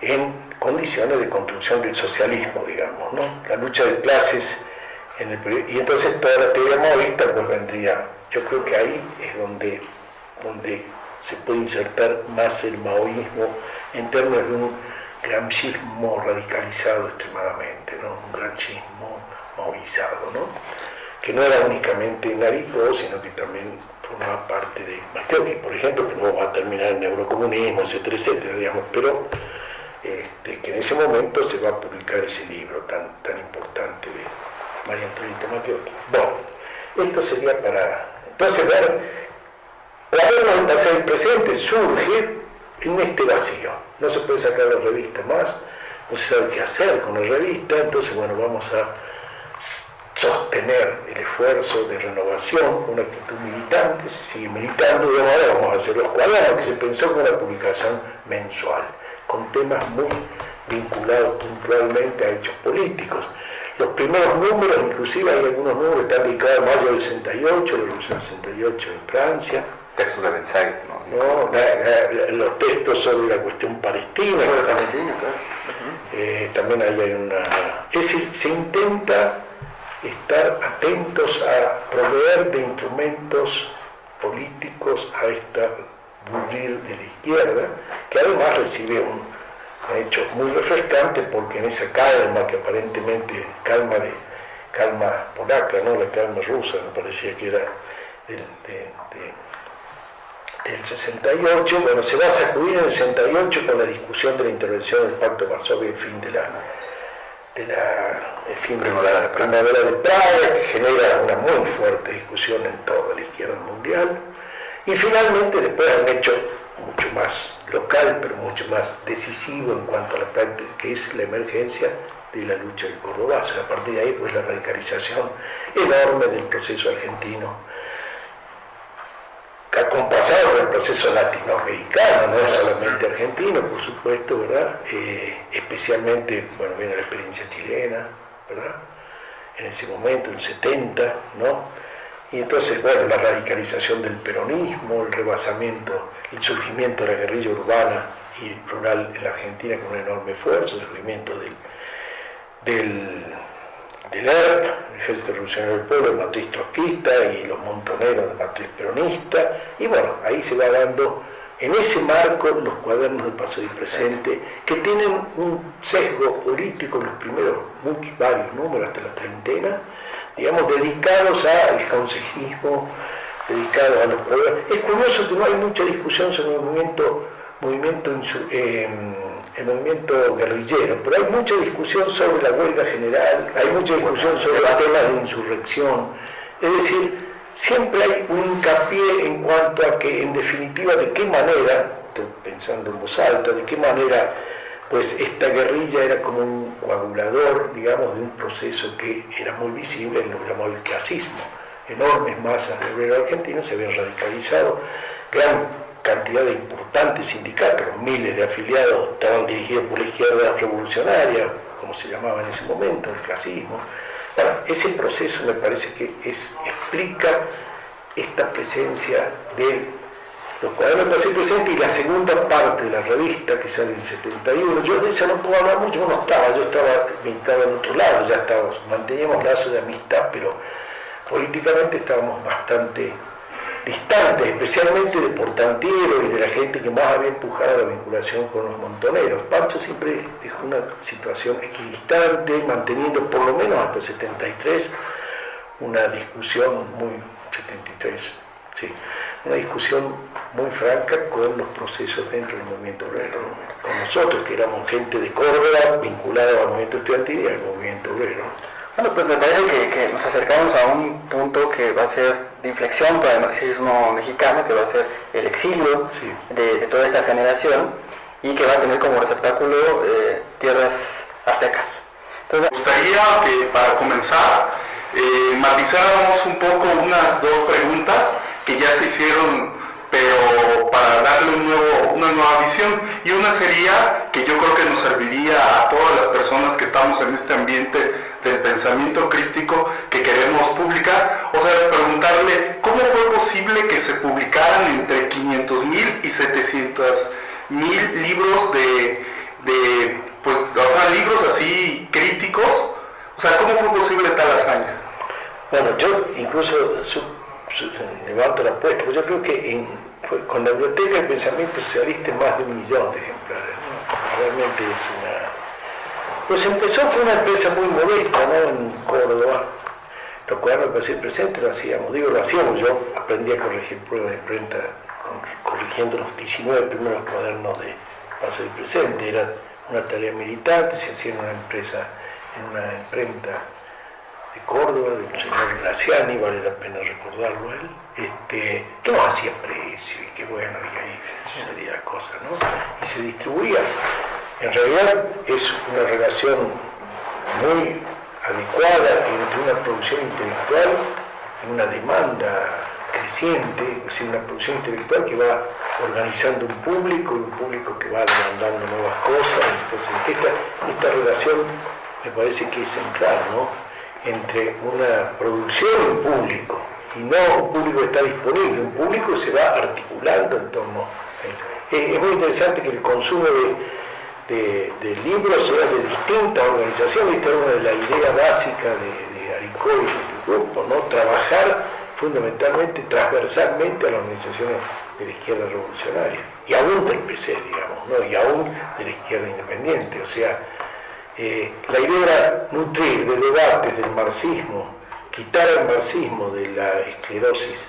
en condiciones de construcción del socialismo, digamos, ¿no? La lucha de clases y entonces toda la teoría maoísta pues vendría, yo creo que ahí es donde se puede insertar más el maoísmo en términos de un gramscismo radicalizado extremadamente, ¿no? Un gramscismo maoizado, ¿no? Que no era únicamente en Aricó, sino que también formaba parte de Macchiocchi, por ejemplo, que luego va a terminar en neurocomunismo, etcétera, etcétera, digamos, pero que en ese momento se va a publicar ese libro tan importante de María Antonieta Macchiocchi. Bueno, esto sería para... Entonces, vernos el pasado y presente surge en este vacío. No se puede sacar la revista más, no se sabe qué hacer con la revista, entonces, bueno, vamos a sostener el esfuerzo de renovación con una actitud militante, se sigue militando, y ahora vamos a hacer los cuadernos, que se pensó con una publicación mensual, con temas muy vinculados puntualmente a hechos políticos. Los primeros números, inclusive hay algunos números que están dedicados a mayo del 68, la revolución 68 en Francia. Textos de Benzai, ¿no? Los textos sobre la cuestión palestina. Sobre Palestina, claro. También hay una... Es decir, se intenta estar atentos a proveer de instrumentos políticos a esta burril de la izquierda, que además recibe un hecho muy refrescante, porque en esa calma que aparentemente calma polaca, ¿no? La calma rusa, me parecía que era del 68, bueno, se va a sacudir en el 68 con la discusión de la intervención del Pacto de Varsovia, el fin de la primavera de Praga, que genera una muy fuerte discusión en toda la izquierda mundial, y finalmente después han hecho mucho más local, pero mucho más decisivo en cuanto a la práctica, que es la emergencia de la lucha del Cordobazo. A partir de ahí, pues la radicalización enorme del proceso argentino, acompasado por el proceso latinoamericano, no solamente argentino, por supuesto, ¿verdad? Especialmente, bueno, viene la experiencia chilena, ¿verdad? En ese momento, en 70, ¿no? Y entonces, bueno, la radicalización del peronismo, el rebasamiento, el surgimiento de la guerrilla urbana y rural en la Argentina con una enorme fuerza, el surgimiento del ERP, el Ejército Revolucionario del Pueblo, el matriz trotskista y los montoneros de matriz peronista, y bueno, ahí se va dando, en ese marco, los cuadernos del pasado y presente, que tienen un sesgo político en los primeros, varios números, hasta la treintena, digamos, dedicados al consejismo, dedicados a los problemas. Es curioso que no hay mucha discusión sobre el movimiento guerrillero, pero hay mucha discusión sobre la huelga general, hay mucha discusión sobre los temas de insurrección. Es decir, siempre hay un hincapié en cuanto a que, en definitiva, de qué manera, estoy pensando en voz alta, de qué manera pues esta guerrilla era como un coagulador, digamos, de un proceso que era muy visible en lo que llamamos el clasismo. Enormes masas del obrero argentino se habían radicalizado, gran cantidad de importantes sindicatos, miles de afiliados estaban dirigidos por la izquierda revolucionaria, como se llamaba en ese momento, el clasismo. Bueno, ese proceso me parece que explica esta presencia de los cuadernos de Paseo Presente y la segunda parte de la revista que sale en el 71. Yo de esa no puedo hablar mucho, yo estaba militado en otro lado, manteníamos lazos de amistad, pero políticamente estábamos bastante distantes, especialmente de Portantiero y de la gente que más había empujado la vinculación con los montoneros. Pancho siempre dejó una situación equidistante, manteniendo por lo menos hasta 73 una discusión muy... 73, sí, una discusión muy franca con los procesos dentro del movimiento obrero, ¿no? Con nosotros, que éramos gente de Córdoba vinculada al movimiento estudiantil y al movimiento obrero. Bueno, pues me parece que nos acercamos a un punto que va a ser de inflexión para el marxismo mexicano, que va a ser el exilio de toda esta generación y que va a tener como receptáculo tierras aztecas. Entonces, me gustaría que para comenzar matizáramos un poco unas dos preguntas que ya se hicieron, pero para darle una nueva visión, y una sería que yo creo que nos serviría a todas las personas que estamos en este ambiente del pensamiento crítico que queremos publicar, o sea, preguntarle cómo fue posible que se publicaran entre 500,000 y 700,000 libros pues, o sea, libros así críticos. O sea, ¿cómo fue posible tal hazaña? Bueno, yo incluso levanto la apuesta, yo creo que con la Biblioteca del Pensamiento Socialista más de 1 millón de ejemplares, ¿no? Realmente es una... Pues empezó con una empresa muy modesta, ¿no? En Córdoba. Los cuadernos de Paseo Presente lo hacíamos, yo aprendí a corregir pruebas de imprenta corrigiendo los 19 primeros cuadernos de Paseo Presente, era una tarea militante, se hacía en una empresa, en una imprenta de Córdoba, del señor Graciani, vale la pena recordarlo a él, que no hacía precio y que bueno, y ahí salía la cosa, ¿no? Y se distribuía. En realidad es una relación muy adecuada entre una producción intelectual y una demanda creciente, es decir, una producción intelectual que va organizando un público que va demandando nuevas cosas. Entonces, esta relación me parece que es central, ¿no? Entre una producción y un público, y no un público que está disponible, un público que se va articulando en torno a esto. Es muy interesante que el consumo de libros sea de distintas organizaciones. Esta es una de las ideas básicas de Aricó y del grupo, ¿no? Trabajar fundamentalmente, transversalmente a las organizaciones de la izquierda revolucionaria, y aún del PC, digamos, ¿no? Y aún de la izquierda independiente. O sea, la idea era nutrir de debates del marxismo, quitar el marxismo de la esclerosis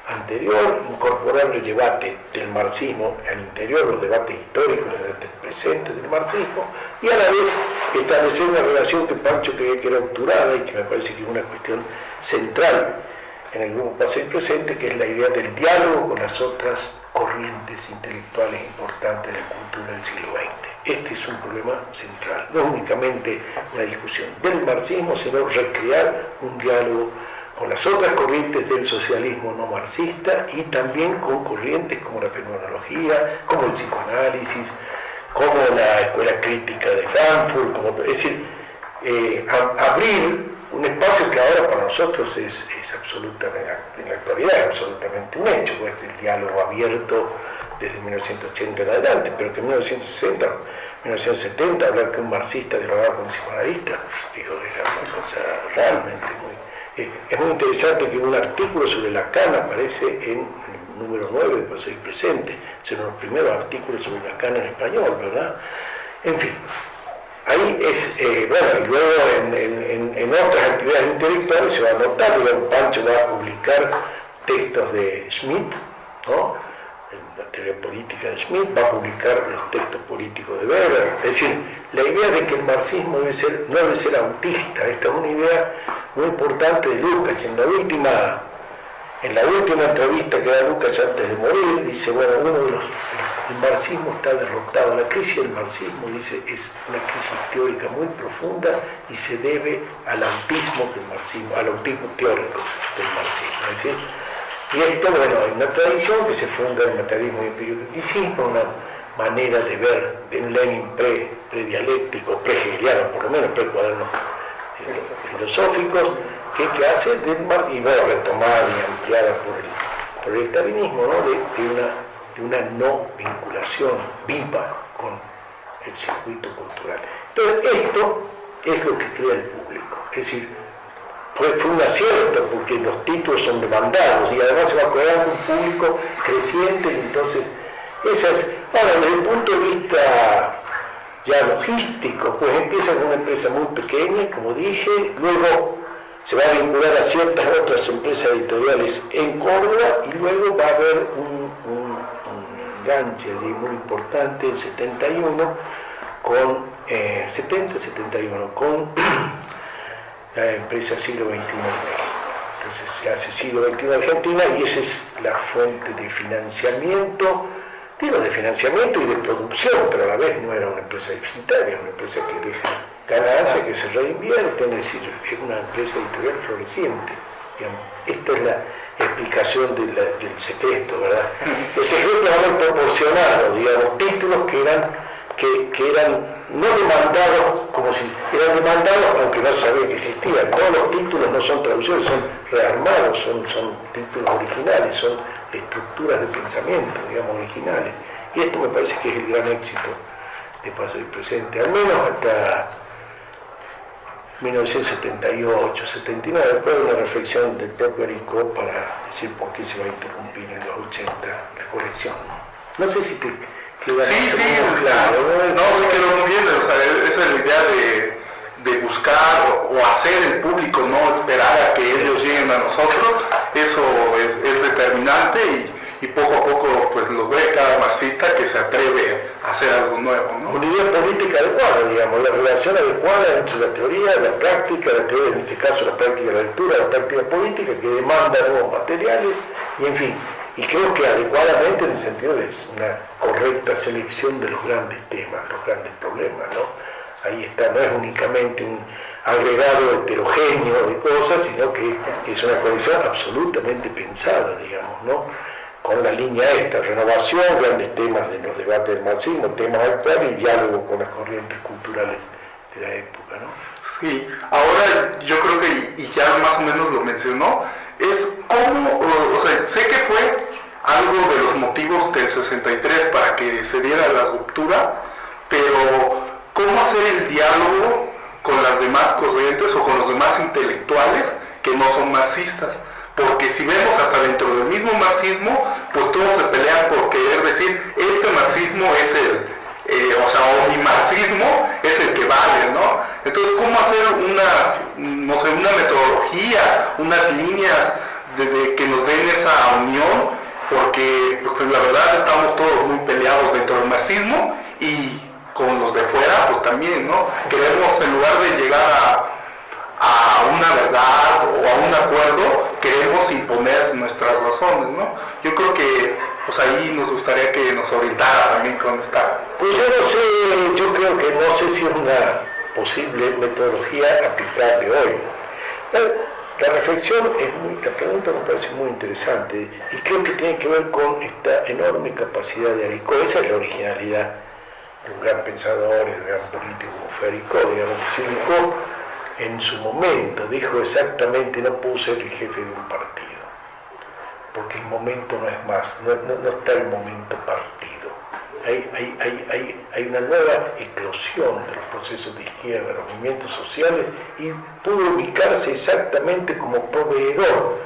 anterior, incorporar el debate del marxismo al interior, los debates históricos, los debates presentes del marxismo, y a la vez establecer una relación que Pancho creía que era obturada y que me parece que es una cuestión central en el grupo Paseo Presente, que es la idea del diálogo con las otras corrientes intelectuales importantes de la cultura del siglo XX. Este es un problema central, no únicamente una discusión del marxismo, sino recrear un diálogo con las otras corrientes del socialismo no marxista y también con corrientes como la fenomenología, como el psicoanálisis, como la escuela crítica de Frankfurt, es decir, abrir un espacio que ahora para nosotros es absolutamente, en la actualidad es absolutamente un hecho, pues el diálogo abierto desde 1980 en adelante, pero que en 1960, 1970 hablar que un marxista dialogaba con un psicoanalista, digo, era una cosa realmente muy... Es muy interesante que un artículo sobre Lacan aparece en el número 9 de Paseo Presente, es uno de los primeros artículos sobre Lacan en español, ¿verdad? En fin. Ahí es, bueno, y luego en otras actividades intelectuales se va a notar, digamos, Pancho va a publicar textos de Schmitt, ¿no? La teoría política de Schmitt, va a publicar los textos políticos de Weber. Es decir, la idea de que el marxismo no debe ser autista, esta es una idea muy importante de Lukács. En la última entrevista que da Lukács antes de morir, dice, bueno, el marxismo está derrotado. La crisis del marxismo, dice, es una crisis teórica muy profunda y se debe al autismo del marxismo, al autismo teórico del marxismo. Es decir, y esto, bueno, hay una tradición que se funda en el materialismo y el empiricismo, una manera de ver de un Lenin predialéctico, pre-hegeliano, por lo menos pre-cuaderno filosóficos que hace del marxismo, y bueno, retomada y ampliada por el stalinismo, ¿no? de una no vinculación viva con el circuito cultural. Entonces, esto es lo que crea el público. Es decir, fue un acierto porque los títulos son demandados y además se va creando un público creciente, y entonces ahora desde el punto de vista ya logístico, pues empieza con una empresa muy pequeña, como dije, luego se va a vincular a ciertas otras empresas editoriales en Córdoba y luego va a haber un enganche allí muy importante en 71 con 70-71 con la empresa Siglo XXI en México. Entonces se hace Siglo XXI en Argentina y esa es la fuente de financiamiento, digo de financiamiento y de producción, pero a la vez no era una empresa deficitaria, una empresa que deja ganancia, que se reinvierte, es decir, es una empresa editorial floreciente. Digamos. Esta es la explicación del secreto, ¿verdad? El secreto es haber proporcionado, digamos, títulos que eran no demandados, como si eran demandados aunque no se sabía que existían. Todos los títulos no son traducciones, son rearmados, son títulos originales, son estructuras de pensamiento, digamos, originales. Y esto me parece que es el gran éxito de Pasado y Presente, al menos hasta 1978, 79, después de una reflexión del propio Aricó para decir por qué se va a interrumpir en los 80 la colección. No sé si te queda muy claro. No, se quedó muy bien, o sea, esa es la idea de buscar o hacer el público, no esperar a que ellos lleguen a nosotros. Eso es determinante y poco a poco pues lo ve cada marxista que se atreve a hacer algo nuevo, ¿no? Una idea política adecuada, digamos, la relación adecuada entre la teoría, la práctica, la teoría en este caso la práctica de la lectura, la práctica política que demanda nuevos materiales y en fin, y creo que adecuadamente en el sentido de una correcta selección de los grandes temas, los grandes problemas, ¿no? Ahí está, no es únicamente un agregado heterogéneo de cosas, sino que es una colección absolutamente pensada, digamos, ¿no? Con la línea esta, renovación, grandes temas de los debates del marxismo, temas actuales y diálogo con las corrientes culturales de la época, ¿no? Sí, ahora yo creo que, y ya más o menos lo mencionó, es cómo, o sea, sé que fue algo de los motivos del 63 para que se diera la ruptura, pero ¿cómo hacer el diálogo con las demás corrientes o con los demás intelectuales que no son marxistas? Porque si vemos hasta dentro del mismo marxismo, pues todos se pelean por querer decir, este marxismo es o mi marxismo es el que vale, ¿no? Entonces, ¿cómo hacer una metodología, unas líneas que nos den esa unión? Porque pues, la verdad estamos todos muy peleados dentro del marxismo y con los de fuera, pues también, ¿no? Queremos, en lugar de llegar a una verdad o a un acuerdo, queremos imponer nuestras razones, ¿no? Yo creo que pues ahí nos gustaría que nos orientara también con esta... Pues yo no sé, yo creo que no sé si es una posible metodología aplicable hoy. La reflexión la pregunta me parece muy interesante y creo que tiene que ver con esta enorme capacidad de Aricó. Esa es la originalidad de un gran pensador, de un gran político como fue Aricó, digamos, que se ubicó en su momento, dijo exactamente, no puedo ser el jefe de un partido, porque el momento no es más, no está el momento partido. Hay una nueva eclosión de los procesos de izquierda, de los movimientos sociales, y pudo ubicarse exactamente como proveedor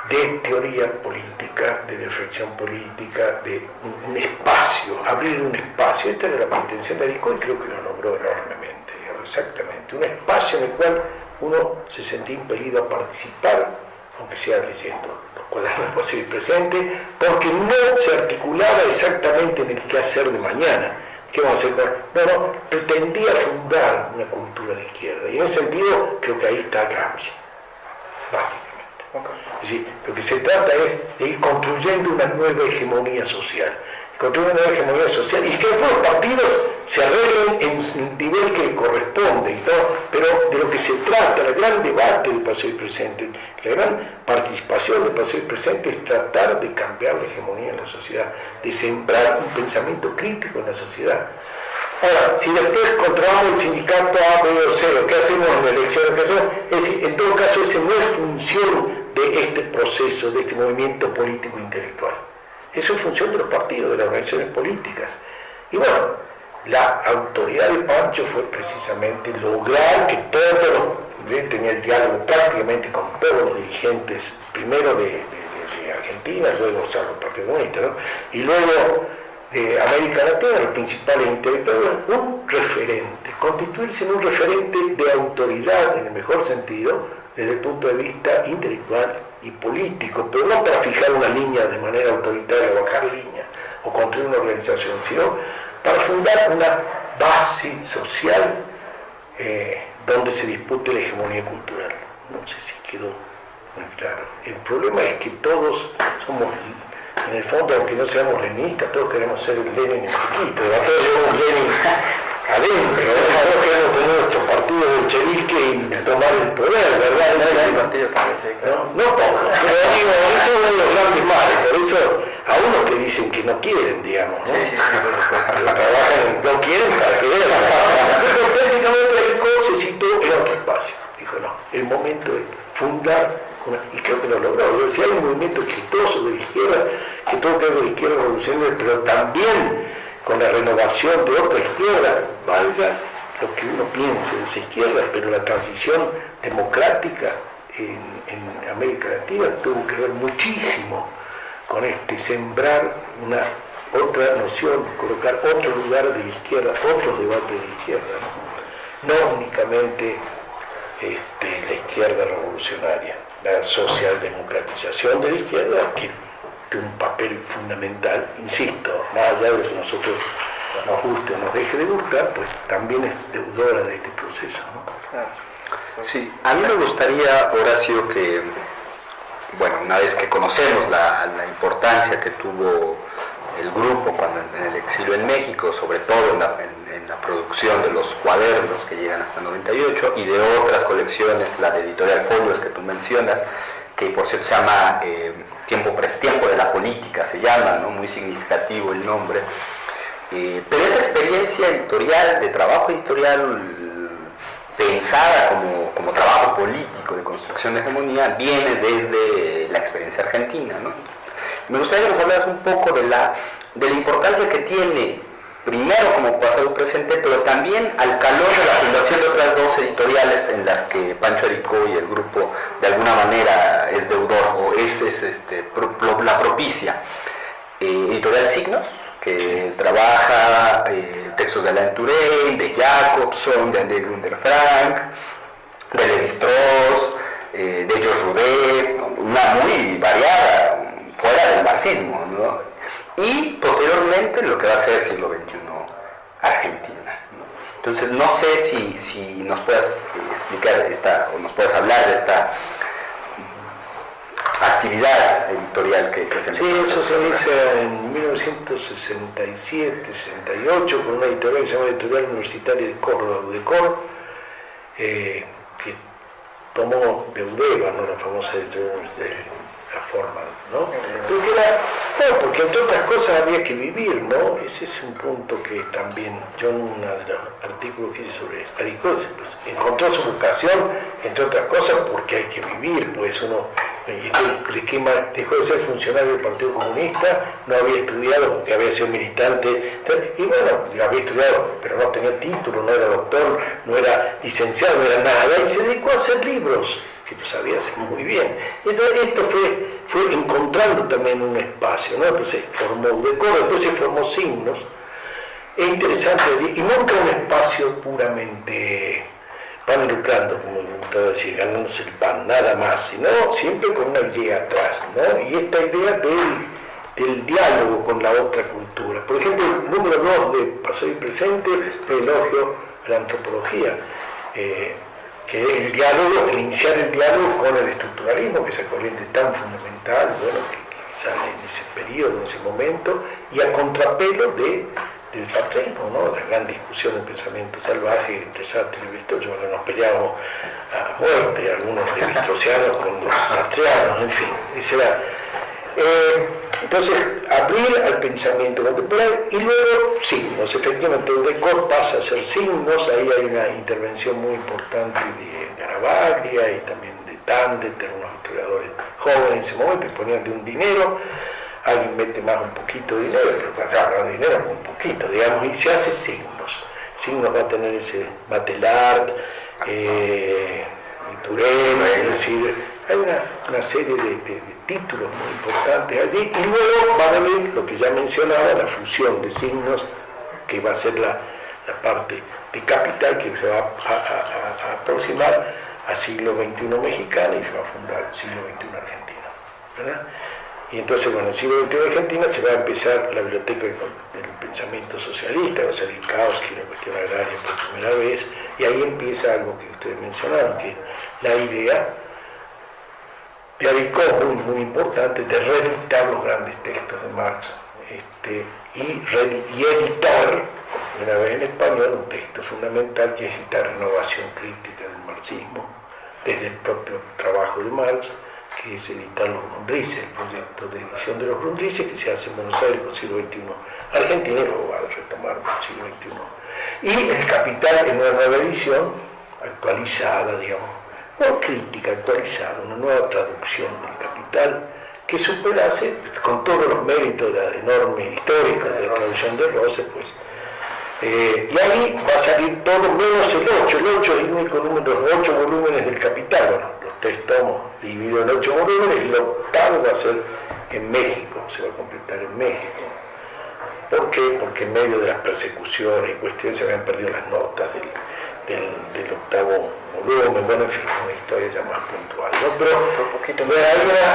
de teoría política, de reflexión política, de un espacio, abrir un espacio. Esta era la pretensión de Aricó y creo que lo logró enormemente. Exactamente, un espacio en el cual uno se sentía impelido a participar, aunque sea leyendo los cuadernos del Pasado y Presente, porque no se articulaba exactamente en el qué hacer de mañana. ¿Qué vamos a hacer? No, pretendía fundar una cultura de izquierda, y en ese sentido creo que ahí está Gramsci, básicamente. Es decir, lo que se trata es de ir construyendo una nueva hegemonía social. Construir una hegemonía social y que los partidos se arreglen en el nivel que corresponde y todo, pero de lo que se trata, el gran debate del Pasado y Presente, la gran participación del Pasado y Presente es tratar de cambiar la hegemonía en la sociedad, de sembrar un pensamiento crítico en la sociedad. Ahora, si después controlamos el sindicato A, B o C, ¿qué hacemos en la elección? Es decir, en todo caso, esa no es función de este proceso, de este movimiento político intelectual. Eso es función de los partidos, de las organizaciones políticas. Y bueno, la autoridad de Pancho fue precisamente lograr que él tenía el diálogo prácticamente con todos los dirigentes, primero de Argentina, luego los partidos comunistas, ¿no? Y luego de América Latina, los principales intelectuales, un referente, constituirse en un referente de autoridad en el mejor sentido, desde el punto de vista intelectual y político, pero no para fijar una línea de manera autoritaria, bajar línea o construir una organización, sino para fundar una base social donde se dispute la hegemonía cultural. No sé si quedó muy claro. El problema es que todos somos, en el fondo, aunque no seamos leninistas, todos queremos ser Lenin chiquito, todos llevamos Lenin adentro, todos queremos tener nuestro partido bolchevique y tomar el poder, ¿verdad? No todos, pero digo, eso es uno de los grandes males, por eso a unos que dicen que no quieren, digamos, ¿no? Pero trabajan, no quieren para que vean. Pero prácticamente el se situó en otro espacio. Dijo, no, el momento de fundar y creo que lo logró. Yo decía, hay un movimiento exitoso de la izquierda, que todo que ver con la izquierda revolucionaria, pero también con la renovación de otra izquierda, valga lo que uno piense de esa izquierda, pero la transición democrática en América Latina tuvo que ver muchísimo con sembrar una otra noción, colocar otro lugar de la izquierda, otros debates de la izquierda, no únicamente la izquierda revolucionaria, la socialdemocratización de la izquierda, que tiene un papel fundamental, insisto, más allá de que nosotros nos guste o nos deje de gustar, pues también es deudora de este proceso, ¿no? Sí, a mí me gustaría, Horacio, que, bueno, una vez que conocemos la importancia que tuvo el grupo cuando en el exilio en México, sobre todo en la producción de los cuadernos que llegan hasta el 98 y de otras colecciones, la de Editorial Folios que tú mencionas, que por cierto se llama Tiempo de la Política, se llama, ¿no? Muy significativo el nombre. Pero esta experiencia editorial, de trabajo editorial pensada como trabajo político de construcción de hegemonía, viene desde la experiencia argentina, ¿no? Me gustaría que nos hablaras un poco de la importancia que tiene, primero como pasado presente, pero también al calor de la fundación de otras dos editoriales en las que Pancho Aricó y el grupo de alguna manera es deudor o la propicia. Editorial Signos, que trabaja textos de Alain Touraine, de Jacobson, de André Grunder-Frank, de Lévi-Strauss, de Georges Roudet, una muy variada, fuera del marxismo, ¿no? Y posteriormente lo que va a ser siglo XXI Argentina, ¿no? Entonces no sé si nos puedas explicar o nos puedes hablar de esta actividad editorial que se Sí, eso se inicia en 1967-68 con una editorial que se llama Editorial Universitaria de Córdoba, UDECOR, que tomó de Udeva, ¿no? La famosa editorial universitaria, la forma, ¿no? Porque entre otras cosas había que vivir, ¿no? Ese es un punto que también yo en uno de los artículos que hice sobre Aricó, pues, encontró su vocación, entre otras cosas, porque hay que vivir, pues uno dejó de ser funcionario del Partido Comunista, no había estudiado porque había sido militante, y bueno, había estudiado, pero no tenía título, no era doctor, no era licenciado, no era nada, y se dedicó a hacer libros, que tú sabías muy bien. Entonces esto fue encontrando también un espacio, ¿no? Entonces formó UDECOR, después se formó Signos. Es interesante decir, y nunca un espacio puramente pan lucrando, como me gustaba decir, ganándose el pan, nada más, sino siempre con una idea atrás, ¿no? Y esta idea del diálogo con la otra cultura. Por ejemplo, el número 2 de Pasado y Presente, elogio a la antropología, que es el diálogo, el iniciar el diálogo con el estructuralismo, que es esa corriente tan fundamental, bueno, que sale en ese periodo, en ese momento, y a contrapelo del sartreismo, ¿no? La gran discusión del pensamiento salvaje entre Sartre y Lévi-Strauss, que nos peleábamos a muerte, algunos lévi-straussianos con los sartreanos, en fin, Entonces, abrir al pensamiento contemporáneo y luego signos. Efectivamente, el Descartes pasa a ser signos, ahí hay una intervención muy importante de Garavaglia y también de Tandeter, unos historiadores jóvenes en ese momento, y ponían de un dinero, alguien mete más un poquito de dinero, pero para hablar de dinero muy poquito, digamos, y se hace signos. Signos va a tener ese Batelart, Turén, es decir, hay una serie de títulos muy importantes allí, y luego va a venir lo que ya mencionaba, la fusión de signos, que va a ser la parte de capital que se va a aproximar al siglo XXI mexicano y se va a fundar el siglo XXI argentino, ¿verdad? Y entonces, bueno, en el siglo XXI Argentina se va a empezar la biblioteca del pensamiento socialista, va a ser el caos, que es la cuestión agraria por primera vez, y ahí empieza algo que ustedes mencionaron, que la idea de Aricó, muy importante, de reeditar los grandes textos de Marx, y editar, por primera vez en español, un texto fundamental que es esta renovación crítica del marxismo, desde el propio trabajo de Marx, que es editar los Grundrisse, el proyecto de edición de los Grundrisse, que se hace en Buenos Aires con el siglo XXI Argentina, y luego va a retomar con el siglo XXI. Y el Capital en una nueva edición, actualizada, digamos, no crítica, actualizada, una nueva traducción del Capital, que superase, con todos los méritos de la enorme histórica de la traducción de Rose, pues, y ahí va a salir todo menos el 8. El 8 es el único número, los 8 volúmenes del Capital, bueno, los 3 tomos divididos en 8 volúmenes, el octavo va a ser en México, se va a completar en México. ¿Por qué? Porque en medio de las persecuciones y cuestiones se habían perdido las notas del octavo volumen, bueno, en fin, una historia ya más puntual, ¿no? Pero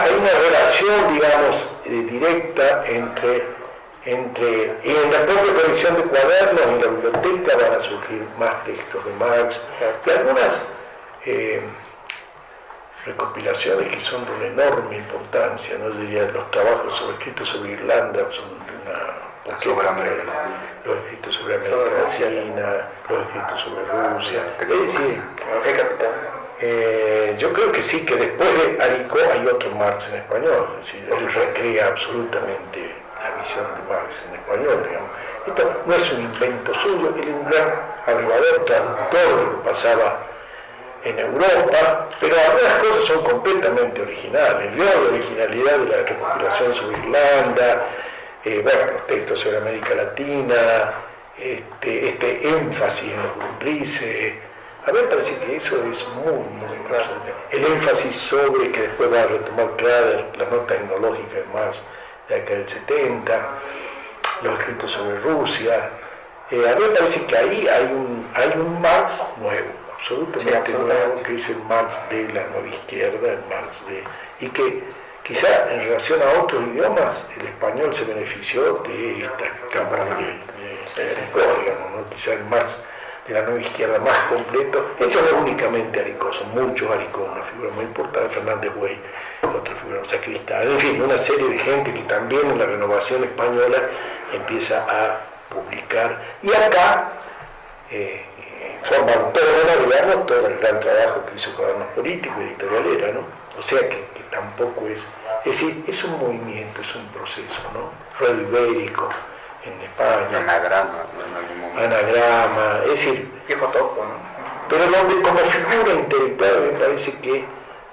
hay una relación, digamos, directa entre y en la propia colección de cuadernos, en la biblioteca van a surgir más textos de Marx, y algunas recopilaciones que son de una enorme importancia, ¿no? Diría, los trabajos escritos sobre Irlanda son de una... los escritos sobre América Latina, los escritos sobre Rusia, es decir, yo creo que sí, que después de Aricó hay otro Marx en español, es decir, él recrea absolutamente la visión de Marx en español, digamos. Esto no es un invento suyo, él es un gran arribador, traductor de lo que pasaba en Europa, pero algunas cosas son completamente originales. Veo la originalidad de la recopilación sobre Irlanda, bueno, los textos sobre América Latina, este énfasis en los Grundrisse. A mí me parece que eso es muy importante. El énfasis sobre, que después va a retomar Crader, la nota etnológica de Marx de acá del 70, los escritos sobre Rusia. A mí me parece que ahí hay un Marx nuevo, absolutamente nuevo, que es el Marx de la nueva izquierda, el Marx y que quizá en relación a otros idiomas el español se benefició de esta cámara de Aricó, digamos, ¿no? Quizá el Marx de la nueva izquierda más completo, hecho no únicamente Aricó, son muchos Aricó, una figura muy importante, Fernández Buey, otra figura, Sacristán, en fin, una serie de gente que también en la renovación española empieza a publicar, y acá forma autónoma, digamos, todo el gran trabajo que hizo Cuadernos Políticos y Editorialera, ¿no? O sea que tampoco es decir, es un movimiento, es un proceso, ¿no? Radio Ibérico en España. Anagrama, es decir, Viejo topo, ¿no? Pero donde como figura intelectual me parece que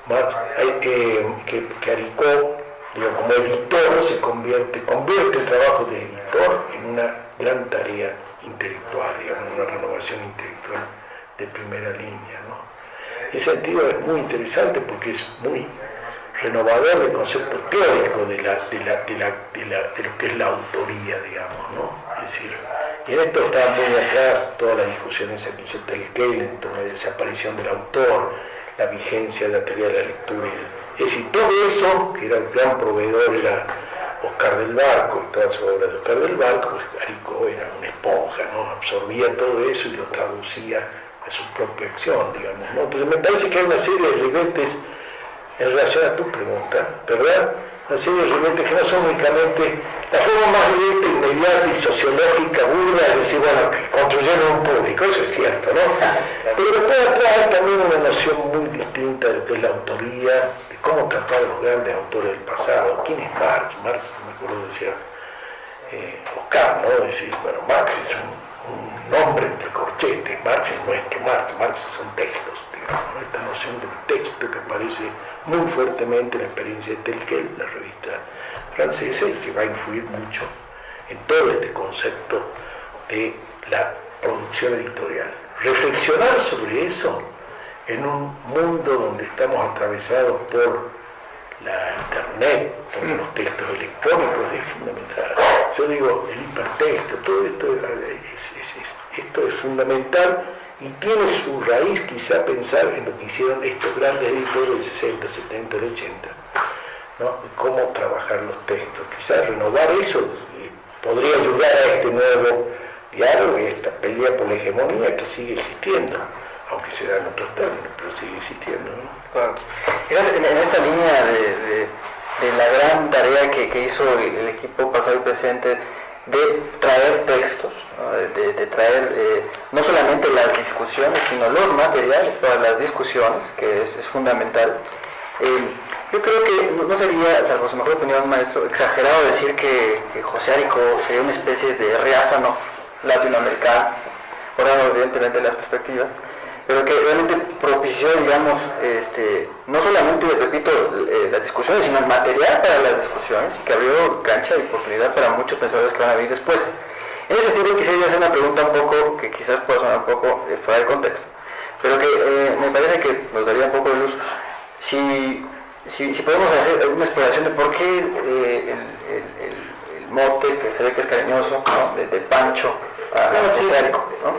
Marx, que Aricó, digo, como editor se convierte el trabajo de editor en una gran tarea intelectual, digamos, una renovación intelectual de primera línea, ¿no? En ese sentido es muy interesante porque es muy renovador de conceptos teóricos de lo que es la autoría, digamos, ¿no? Es decir, y en esto está muy atrás toda la discusión esa que hizo Telquel en torno a la desaparición del autor, la vigencia de la teoría de la lectura. Es decir, todo eso, que era el gran proveedor, era Oscar del Barco, y todas sus obras de Oscar del Barco, pues Aricó era una esponja, ¿no? Absorbía todo eso y lo traducía a su propia acción, digamos, ¿no? Entonces me parece que hay una serie de ribetes en relación a tu pregunta, ¿verdad? una serie de herramientas que no son únicamente la forma más directa, inmediata y sociológica, burda, es decir, bueno, que construyeron un público, eso es cierto, ¿no? Pero después trae también una noción muy distinta de lo que es la autoría, de cómo tratar a los grandes autores del pasado. ¿Quién es Marx? Marx, me acuerdo, decía Oscar, ¿no? Decir, bueno, Marx es un hombre entre corchetes, Marx es nuestro Marx son textos, digamos, ¿no? Esta noción del texto que aparece muy fuertemente en la experiencia de Telquel, la revista francesa, y que va a influir mucho en todo este concepto de la producción editorial. Reflexionar sobre eso en un mundo donde estamos atravesados por la internet, por los textos electrónicos, es fundamental. Yo digo, el hipertexto, todo esto es fundamental y tiene su raíz quizá pensar en lo que hicieron estos grandes editores del 60, 70, del 80, ¿no? Cómo trabajar los textos. Quizás renovar eso podría ayudar a este nuevo diálogo y esta pelea por la hegemonía que sigue existiendo, aunque se da en otros términos, pero sigue existiendo, ¿no? Claro. En esta línea de la gran tarea que hizo el equipo pasado y presente de traer textos, ¿no? de traer no solamente las discusiones, sino los materiales para las discusiones, que es fundamental. Yo creo que no sería, salvo su mejor opinión, maestro, exagerado decir que José Arico sería una especie de Riazanov latinoamericano, borrando evidentemente las perspectivas, pero que realmente propició, digamos, no solamente, repito, las discusiones, sino el material para las discusiones, y que abrió cancha y oportunidad para muchos pensadores que van a venir después. En ese sentido quisiera hacer una pregunta un poco, que quizás pueda sonar un poco fuera de contexto, pero que me parece que nos daría un poco de luz, si podemos hacer una exploración de por qué el mote, que se ve que es cariñoso, ¿no? de Pancho a José Arico, ¿no?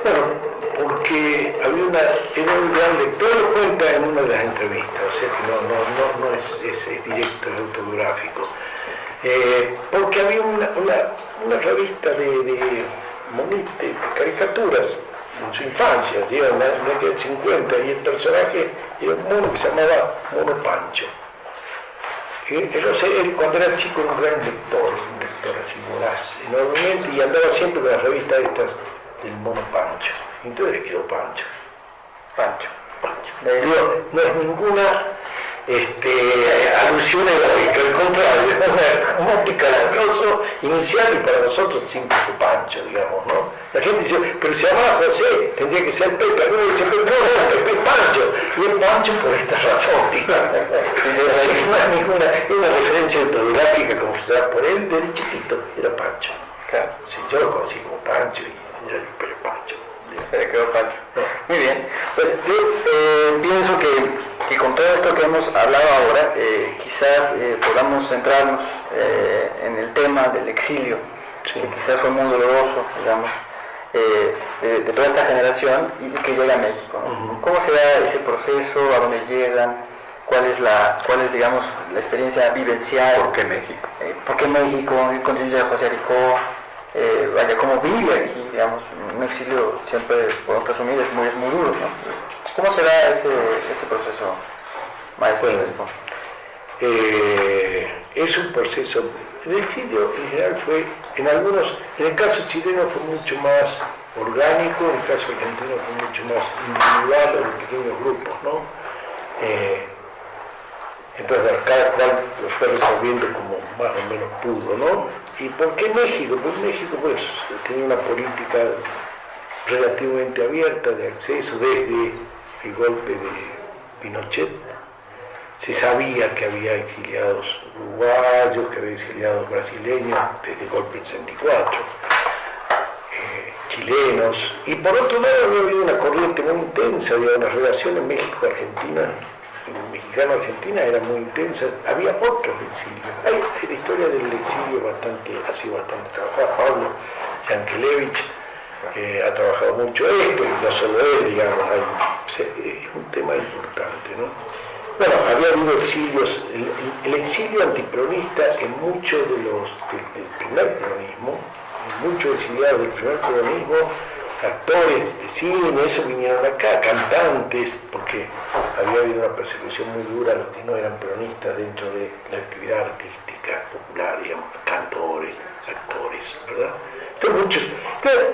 Bueno, porque era un gran lector, lo cuenta en una de las entrevistas, o sea que no es directo, es autobiográfico. Porque había una revista de caricaturas en su infancia, en la década del 50, y el personaje era un mono que se llamaba Mono Pancho. Él cuando era chico era un gran lector así voraz, enormemente, y andaba siempre con las revistas estas del Mono Pancho. Entonces le quedó Pancho. Digo, no es ninguna alusión heroica, al contrario, es una óptica nervioso inicial y para nosotros siempre fue Pancho, digamos, ¿no? La gente dice, pero se llamaba José, tendría que ser Pepe, algunos dicen, pero no, Pepe es Pancho, y es Pancho por esta razón, digamos. Es una referencia autobiográfica confesada por él desde chiquito, era Pancho. Claro, sí, yo lo conocí como Pancho, pero Pancho. Pero quedó Pancho. Muy bien, pues yo pienso que con todo esto que hemos hablado ahora, quizás podamos centrarnos en el tema del exilio, sí, que quizás fue muy doloroso, digamos, de toda esta generación y que llega a México, ¿no? Uh-huh. ¿Cómo se da ese proceso? ¿A dónde llegan? ¿Cuál es digamos, la experiencia vivencial? ¿Por qué México? ¿Por qué México? ¿El continente de José Arico? Cómo vive aquí, digamos, un exilio siempre, podemos presumir, es muy duro, ¿no? ¿Cómo será ese proceso, maestro? Es un proceso, el exilio en general fue, en el caso chileno fue mucho más orgánico, en el caso argentino fue mucho más individual o de pequeños grupos, ¿no? Entonces, bueno, cada cual lo fue resolviendo como más o menos pudo, ¿no? ¿Y por qué México? Pues México tenía una política relativamente abierta de acceso desde el golpe de Pinochet. Se sabía que había exiliados uruguayos, que había exiliados brasileños desde el golpe del 64, chilenos, y por otro lado había habido una corriente muy intensa de las relaciones México-Argentina. Mexicano-Argentina era muy intensa, había otros exilios. La historia del exilio ha sido bastante trabajada. Pablo Yankelevich ha trabajado mucho esto, y no solo él, digamos, es un tema importante, ¿no? Bueno, había habido exilios, el exilio antiperonista en muchos del primer peronismo, muchos exiliados del primer peronismo actores de cine, eso vinieron acá, cantantes, porque había habido una persecución muy dura a los que no eran peronistas dentro de la actividad artística popular, digamos, cantores, actores, ¿verdad? Entonces,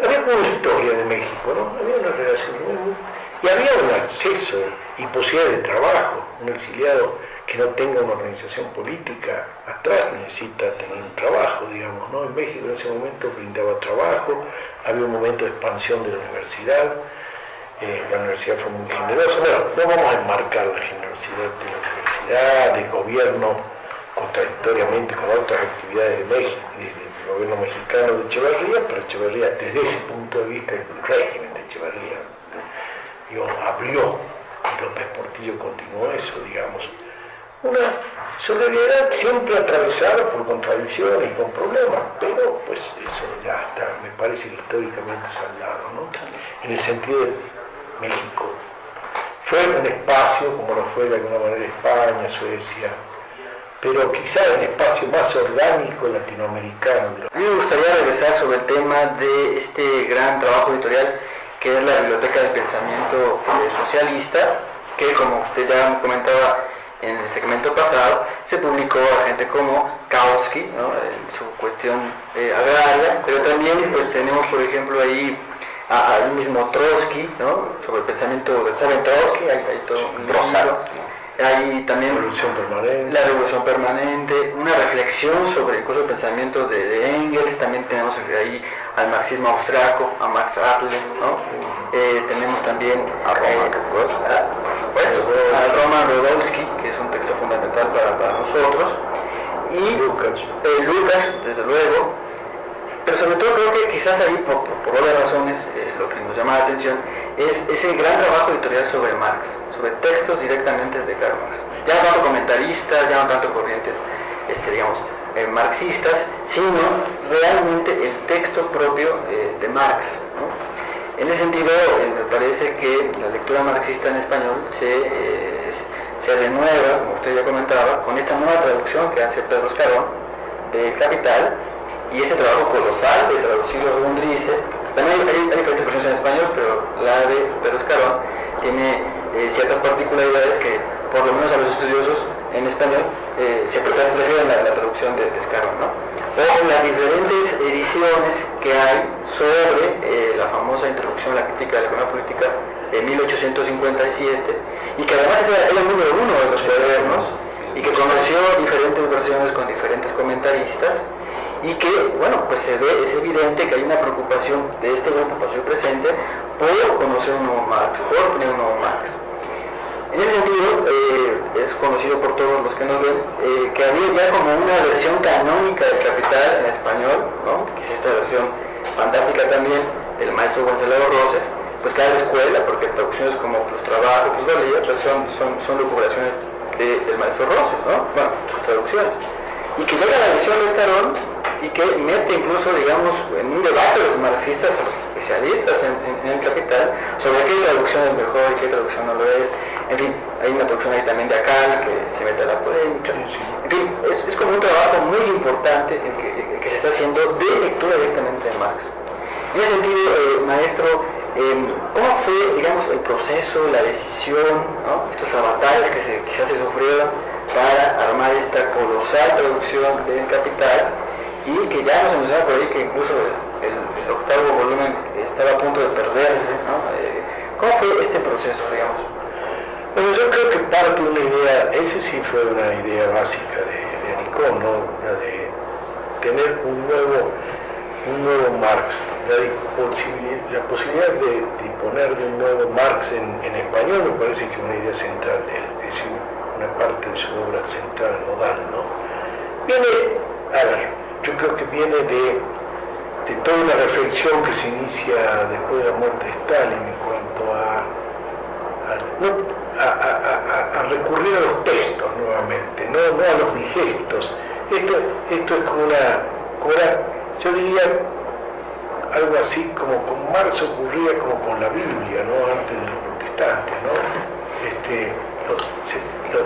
había como una historia de México, ¿no? Había una relación y había un acceso y posibilidad de trabajo. Un exiliado que no tenga una organización política atrás necesita tener un trabajo, digamos, ¿no? En México en ese momento brindaba trabajo, había un momento de expansión de la universidad fue muy generosa. Bueno, no vamos a enmarcar la generosidad de la universidad, del gobierno, contradictoriamente con otras actividades de México, del gobierno mexicano de Echeverría, pero Echeverría, desde ese punto de vista, el régimen de Echeverría, abrió, y López Portillo continuó eso, digamos. Una solidaridad siempre atravesada por contradicciones y con problemas, pero pues eso ya está, me parece que históricamente saldado, ¿no? En el sentido de México. Fue un espacio, como lo fue de alguna manera España, Suecia, pero quizá el espacio más orgánico latinoamericano. A mí me gustaría regresar sobre el tema de este gran trabajo editorial que es la Biblioteca del Pensamiento Socialista, que como usted ya comentaba en el segmento pasado, se publicó a gente como Kautsky, ¿no? En su cuestión agraria, pero también pues tenemos por ejemplo ahí al mismo Trotsky, ¿no? Sobre el pensamiento del joven Trotsky, hay todo un libro. Hay también la Revolución Permanente, una reflexión sobre incluso el pensamiento de Engels. También tenemos ahí al marxismo austriaco, a Max Adler, ¿no? Tenemos también a Roman Rodowsky, que es un texto fundamental para nosotros, y Lucas, desde luego. Pero sobre todo creo que quizás ahí, por varias razones, lo que nos llama la atención es ese gran trabajo editorial sobre Marx, sobre textos directamente de Karl Marx. Ya no tanto comentaristas, ya no tanto corrientes, marxistas, sino realmente el texto propio de Marx, ¿no? En ese sentido, me parece que la lectura marxista en español se renueva, como usted ya comentaba, con esta nueva traducción que hace Pedro Escarón de Capital, y este trabajo colosal de traducirlo a Gundrice. También hay diferentes versiones en español, pero la de Pedro Escarón tiene ciertas particularidades que, por lo menos a los estudiosos en español, se prefieren la traducción de Escarón, ¿no? O las diferentes ediciones que hay sobre la famosa introducción a la crítica de la economía política de 1857, y que además es el número 1 de los cuadernos, y que conoció diferentes versiones con diferentes comentaristas, y que, bueno, pues es evidente que hay una preocupación de este grupo pasado y presente por conocer un nuevo Marx, por tener un nuevo Marx. En ese sentido, es conocido por todos los que nos ven, que había ya como una versión canónica del Capital en español, ¿no? Que es esta versión fantástica también del maestro Wenceslao Roses, pues cada escuela, porque traducciones como Los Trabajos, Plus Valía, pues son lucubraciones del maestro Roses, ¿no? Bueno, sus traducciones. Y que llega la versión de Escarón y que mete incluso, digamos, en un debate de los marxistas, a los especialistas en el Capital, sobre qué traducción es mejor y qué traducción no lo es. En fin, hay una traducción ahí también de Akal que se mete a la polémica. En fin, es como un trabajo muy importante el que se está haciendo de lectura directamente de Marx. En ese sentido, maestro, ¿cómo fue, digamos, el proceso, la decisión, ¿no? Estos avatares que quizás se sufrieron para armar esta colosal traducción del Capital, y que ya nos anunciaba por ahí que incluso el octavo volumen estaba a punto de perderse, ¿no? ¿Cómo fue este proceso, digamos? Bueno, yo creo que parte de una idea, esa sí fue una idea básica de Anicón, ¿no? La de tener un nuevo Marx, la posibilidad de disponer de un nuevo Marx en español me parece que es una idea central de él, es decir, una parte de su obra central, nodal, ¿no? Yo creo que viene de toda una reflexión que se inicia después de la muerte de Stalin en cuanto a recurrir a los textos nuevamente, no a los digestos. Esto es como yo diría, algo así como con Marx ocurría como con la Biblia, ¿no? Antes de los protestantes, ¿no?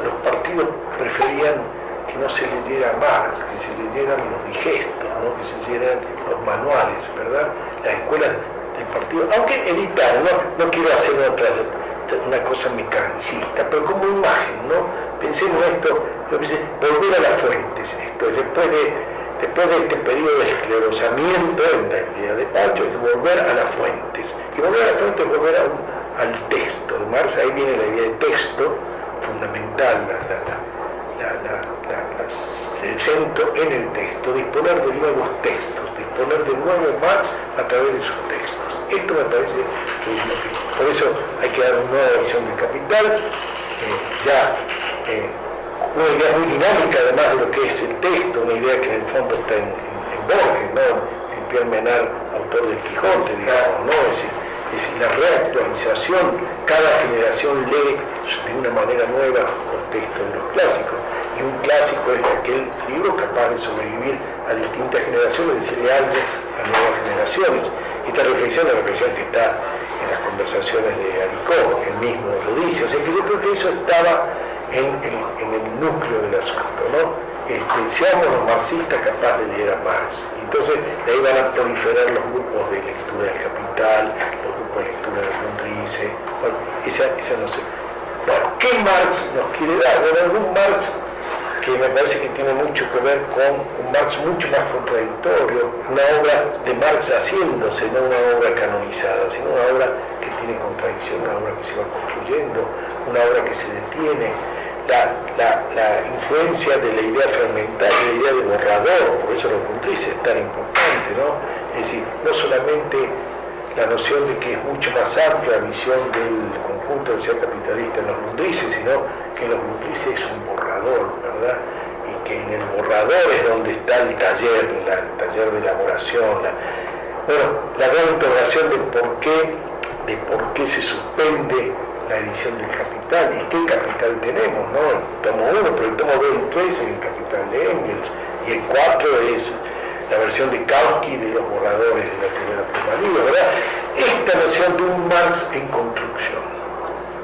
Los partidos preferían que no se leyera Marx, que se leyeran los digestos, ¿no? Que se leyeran los manuales, ¿verdad? Las escuelas del partido, aunque editar, no quiero hacer una cosa mecanicista, pero como imagen, ¿no? Pensé en esto, yo pensé, volver a las fuentes, después de este periodo de esclerosamiento en la idea de Pancho, es volver a las fuentes. Y volver a las fuentes es volver al texto de Marx. Ahí viene la idea de texto, fundamental, el centro en el texto, disponer de nuevos textos, disponer de nuevo Marx a través de sus textos. Esto me parece que es lo que... Por eso hay que dar una nueva visión del capital, una idea muy dinámica además de lo que es el texto, una idea que en el fondo está en Borges, ¿no? En Pierre Menard, autor del Quijote, digamos, ¿no? Es decir, la reactualización, cada generación lee de una manera nueva los textos de los clásicos, y un clásico es aquel libro capaz de sobrevivir a distintas generaciones, decirle algo a nuevas generaciones. Esta reflexión es la reflexión que está en las conversaciones de Aricó, él mismo lo dice, o sea que yo creo que eso estaba en el núcleo del asunto, ¿no? Seamos los marxistas capaces de leer a Marx. Entonces, de ahí van a proliferar los grupos de lectura del Capital, los grupos de lectura de Grundrisse. Bueno, esa no sé. Bueno, ¿qué Marx nos quiere dar? Bueno, un Marx que me parece que tiene mucho que ver con un Marx mucho más contradictorio, una obra de Marx haciéndose, no una obra canonizada, sino una obra que tiene contradicción, una obra que se va construyendo, una obra que se detiene. La influencia de la idea fragmentaria, la idea de borrador, por eso lo Grundrisse es tan importante, ¿no? Es decir, no solamente la noción de que es mucho más amplia la visión del conjunto del ser capitalista en los Grundrisse, sino que los Grundrisse es un borrador, ¿verdad? Y que en el borrador es donde está el taller de elaboración, la gran interrogación de por qué se suspende la edición del Capital, y qué Capital tenemos, ¿no? El tomo 1, pero el tomo 2 y 3 es el Capital de Engels, y el 4 es la versión de Kautsky de los borradores de la primera primaria, ¿verdad? Esta noción de un Marx en construcción,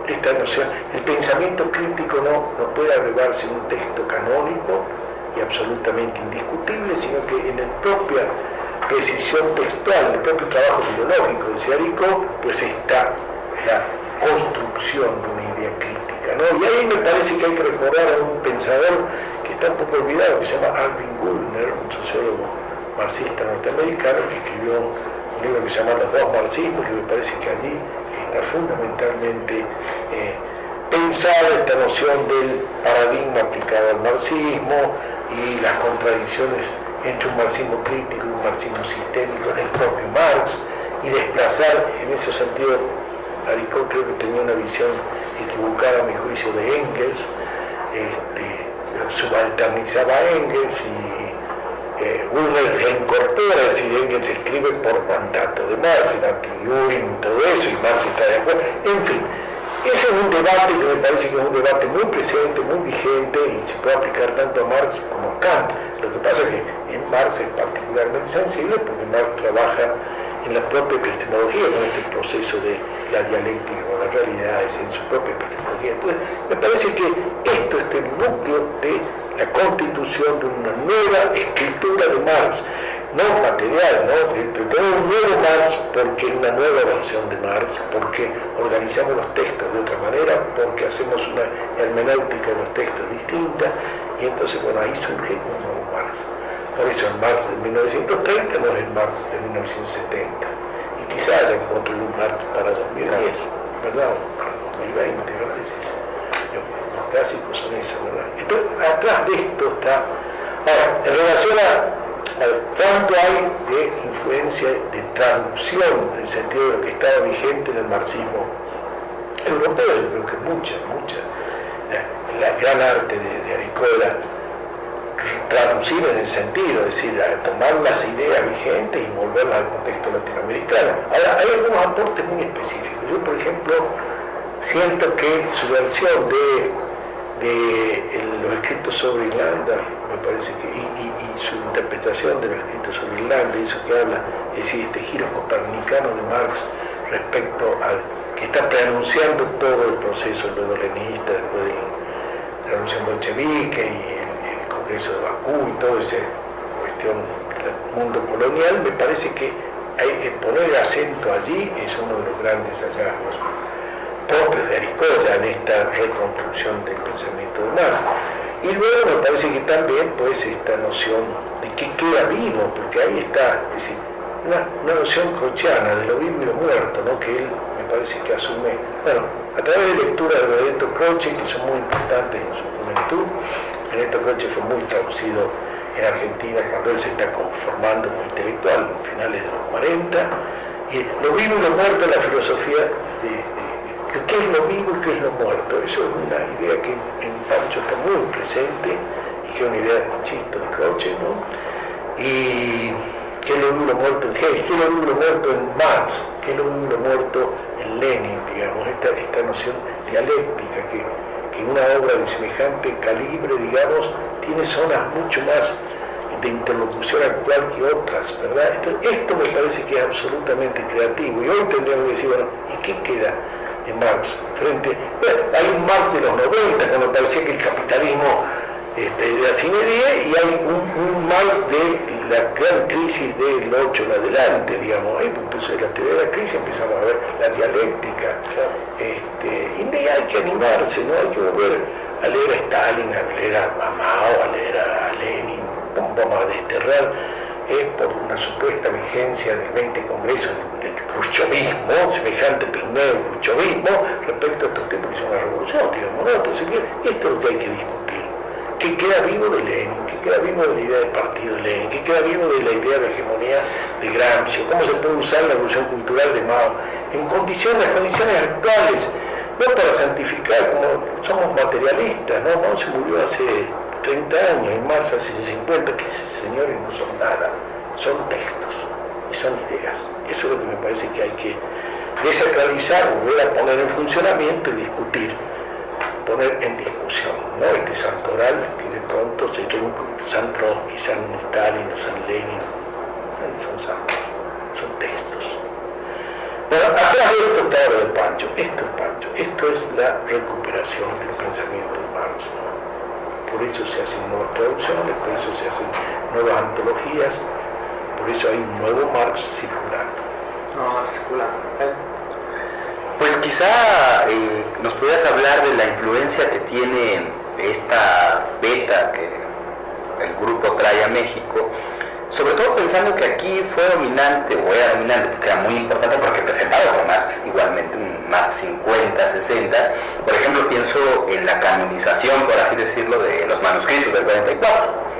esta noción, el pensamiento crítico no puede abrevarse en un texto canónico y absolutamente indiscutible, sino que en la propia precisión textual, en el propio trabajo filológico de Aricó, pues está la construcción de una idea crítica, ¿no? Y ahí me parece que hay que recordar a un pensador que está un poco olvidado, que se llama Alvin Gulner, un sociólogo marxista norteamericano, que escribió un libro que se llama Los dos marxismos, que me parece que allí está fundamentalmente pensada esta noción del paradigma aplicado al marxismo y las contradicciones entre un marxismo crítico y un marxismo sistémico en el propio Marx, y desplazar en ese sentido. Aricó creo que tenía una visión equivocada, a mi juicio, de Engels, subalternizaba a Engels, y Gulner reincorpora, es decir, Engels escribe por mandato de Marx, el anti-Düring, todo eso, y Marx está de acuerdo. En fin, ese es un debate que me parece que es un debate muy presente, muy vigente, y se puede aplicar tanto a Marx como a Kant. Lo que pasa es que en Marx es particularmente sensible porque Marx trabaja en la propia epistemología, con este proceso de la dialéctica con las realidades, en su propia epistemología. Entonces, me parece que esto es el núcleo de la constitución de una nueva escritura de Marx, no material, ¿no? Pero un nuevo Marx porque es una nueva versión de Marx, porque organizamos los textos de otra manera, porque hacemos una hermenéutica de los textos distinta, y entonces, bueno, ahí surge un nuevo Marx. Por eso el Marx de 1930 no es el Marx de 1970. Y quizás haya que construir un Marx para 2010, ¿verdad? O para 2020, ¿verdad? Los clásicos son eso, ¿verdad? Entonces, atrás de esto está... Ahora, en relación a cuánto hay de influencia de traducción, en el sentido de lo que estaba vigente en el marxismo europeo, yo creo que mucha. La gran arte de Aricó era traducir en el sentido, es decir, tomar las ideas vigentes y volverlas al contexto latinoamericano. Ahora, hay algunos aportes muy específicos. Yo, por ejemplo, siento que su versión de los escritos sobre Irlanda, me parece que, y su interpretación de los escritos sobre Irlanda, eso que habla, es decir, este giro copernicano de Marx respecto al que está preanunciando todo el proceso luego-leninista después de la revolución bolchevique y el Congreso de Bakú y toda esa cuestión del mundo colonial, me parece que poner el acento allí es uno de los grandes hallazgos propios de Aricoya en esta reconstrucción del pensamiento de Marx. Y luego me parece que también pues esta noción de que queda vivo, porque ahí está, es decir, una noción crochiana de lo vivo y lo muerto, ¿no? Que él me parece que asume, bueno, a través de lectura de Benedetto Croce, que son muy importantes en su juventud. Benedetto Croce fue muy traducido en Argentina cuando él se está conformando como intelectual, a finales de los 40, y lo vivo y lo muerto es la filosofía de qué es lo vivo y qué es lo muerto. Eso es una idea que en Pancho está muy presente y que es una idea, insisto, de Croce, ¿no? Y qué es lo vivo y lo muerto en Hegel, qué es lo vivo y lo muerto en Marx, qué es lo vivo y lo muerto en Lenin, digamos, esta noción dialéctica que una obra de semejante calibre, digamos, tiene zonas mucho más de interlocución actual que otras, ¿verdad? Esto me parece que es absolutamente creativo, y hoy tendríamos que decir, bueno, ¿y qué queda de Marx frente? Bueno, hay un Marx de los 90, cuando parecía que el capitalismo era sine die, y hay un Marx de la gran crisis del 8 en adelante, digamos, ahí empezó la teoría de la crisis, empezamos a ver la dialéctica, y hay que animarse, ¿no? Hay que volver a leer a Stalin, a leer a Mao, a leer a Lenin, vamos a desterrar por una supuesta vigencia del 20 Congreso del khrushchevismo, semejante pigmeo khrushchevismo, respecto a estos tiempos que son una revolución, digamos, ¿no? Entonces, esto es lo que hay que discutir. ¿Qué queda vivo de Lenin? ¿Qué queda vivo de la idea del partido de Lenin? ¿Qué queda vivo de la idea de hegemonía de Gramsci? ¿Cómo se puede usar la revolución cultural de Mao en las condiciones actuales? No para santificar, como somos materialistas, ¿no? Mao se murió hace 30 años, en marzo hace 50, que señores no son nada, son textos y son ideas. Eso es lo que me parece que hay que desacralizar, volver a poner en funcionamiento y discutir, poner en discusión, ¿no? Este santoral que de pronto se cree San Trotsky, San Stalin o San Lenin, son santos, son textos. Bueno, atrás de esto está ahora del Pancho, esto es la recuperación del pensamiento de Marx, ¿no? Por eso se hacen nuevas traducciones, por eso se hacen nuevas antologías, por eso hay un nuevo Marx circulando. No, circulando. Pues quizá nos pudieras hablar de la influencia que tiene esta beta que el grupo trae a México, sobre todo pensando que aquí fue dominante, o era dominante, porque era muy importante, porque presentado por Marx igualmente, un Marx 50, 60, por ejemplo pienso en la canonización, por así decirlo, de los manuscritos del 44.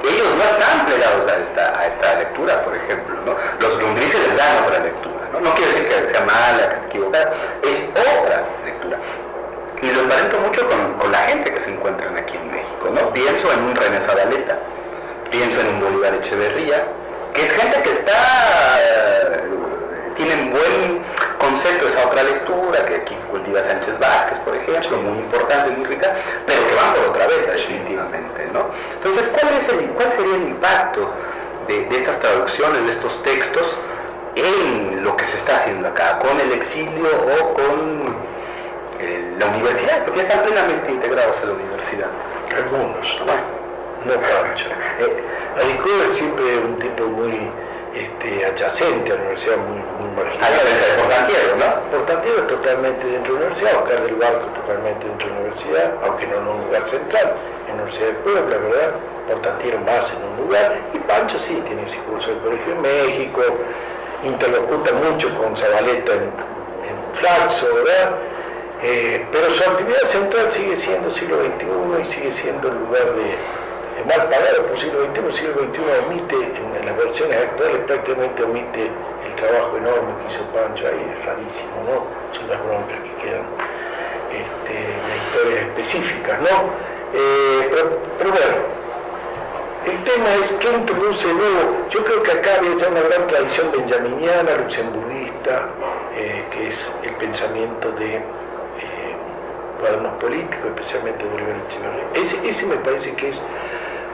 Ellos no están plegados a esta lectura, por ejemplo, ¿no? Los Grundrisse les dan otra lectura, ¿no? No quiere decir que sea mala, que se equivocada, es otra lectura. Y lo emparento mucho con la gente que se encuentran aquí en México, ¿no? Pienso en un René Zabaleta, pienso en un Bolívar Echeverría, que es gente que tienen buen concepto de esa otra lectura, que aquí cultiva Sánchez Vázquez, por ejemplo, muy importante, muy rica, pero que van por otra beta, definitivamente, ¿no? Entonces, ¿cuál sería el impacto de estas traducciones, de estos textos, en lo que se está haciendo acá, con el exilio o con la universidad? Porque ya están plenamente integrados en la universidad. Algunos, no Pancho. Aricoya es siempre un tipo muy adyacente a la universidad, muy marginal. Portantiero, ¿no? Portantiero es totalmente dentro de la universidad, Oscar del Barco totalmente dentro de la universidad, aunque no en un lugar central, en la Universidad de Puebla, ¿verdad? Portantiero más en un lugar, y Pancho sí, tiene ese curso del Colegio de México, interlocuta mucho con Zabaleta en Flaxo, ¿verdad? Pero su actividad central sigue siendo siglo XXI y sigue siendo el lugar de mal pagado por siglo XXI. El siglo XXI omite, en las versiones actuales prácticamente omite el trabajo enorme que hizo Pancho ahí, es rarísimo, ¿no? Son las broncas que quedan de historias específicas, ¿no? Pero bueno, el tema es qué introduce luego. Yo creo que acá había ya una gran tradición benjaminiana, luxemburguista, que es el pensamiento de cuadernos políticos, especialmente de Bolívar Echeverría. Ese me parece que es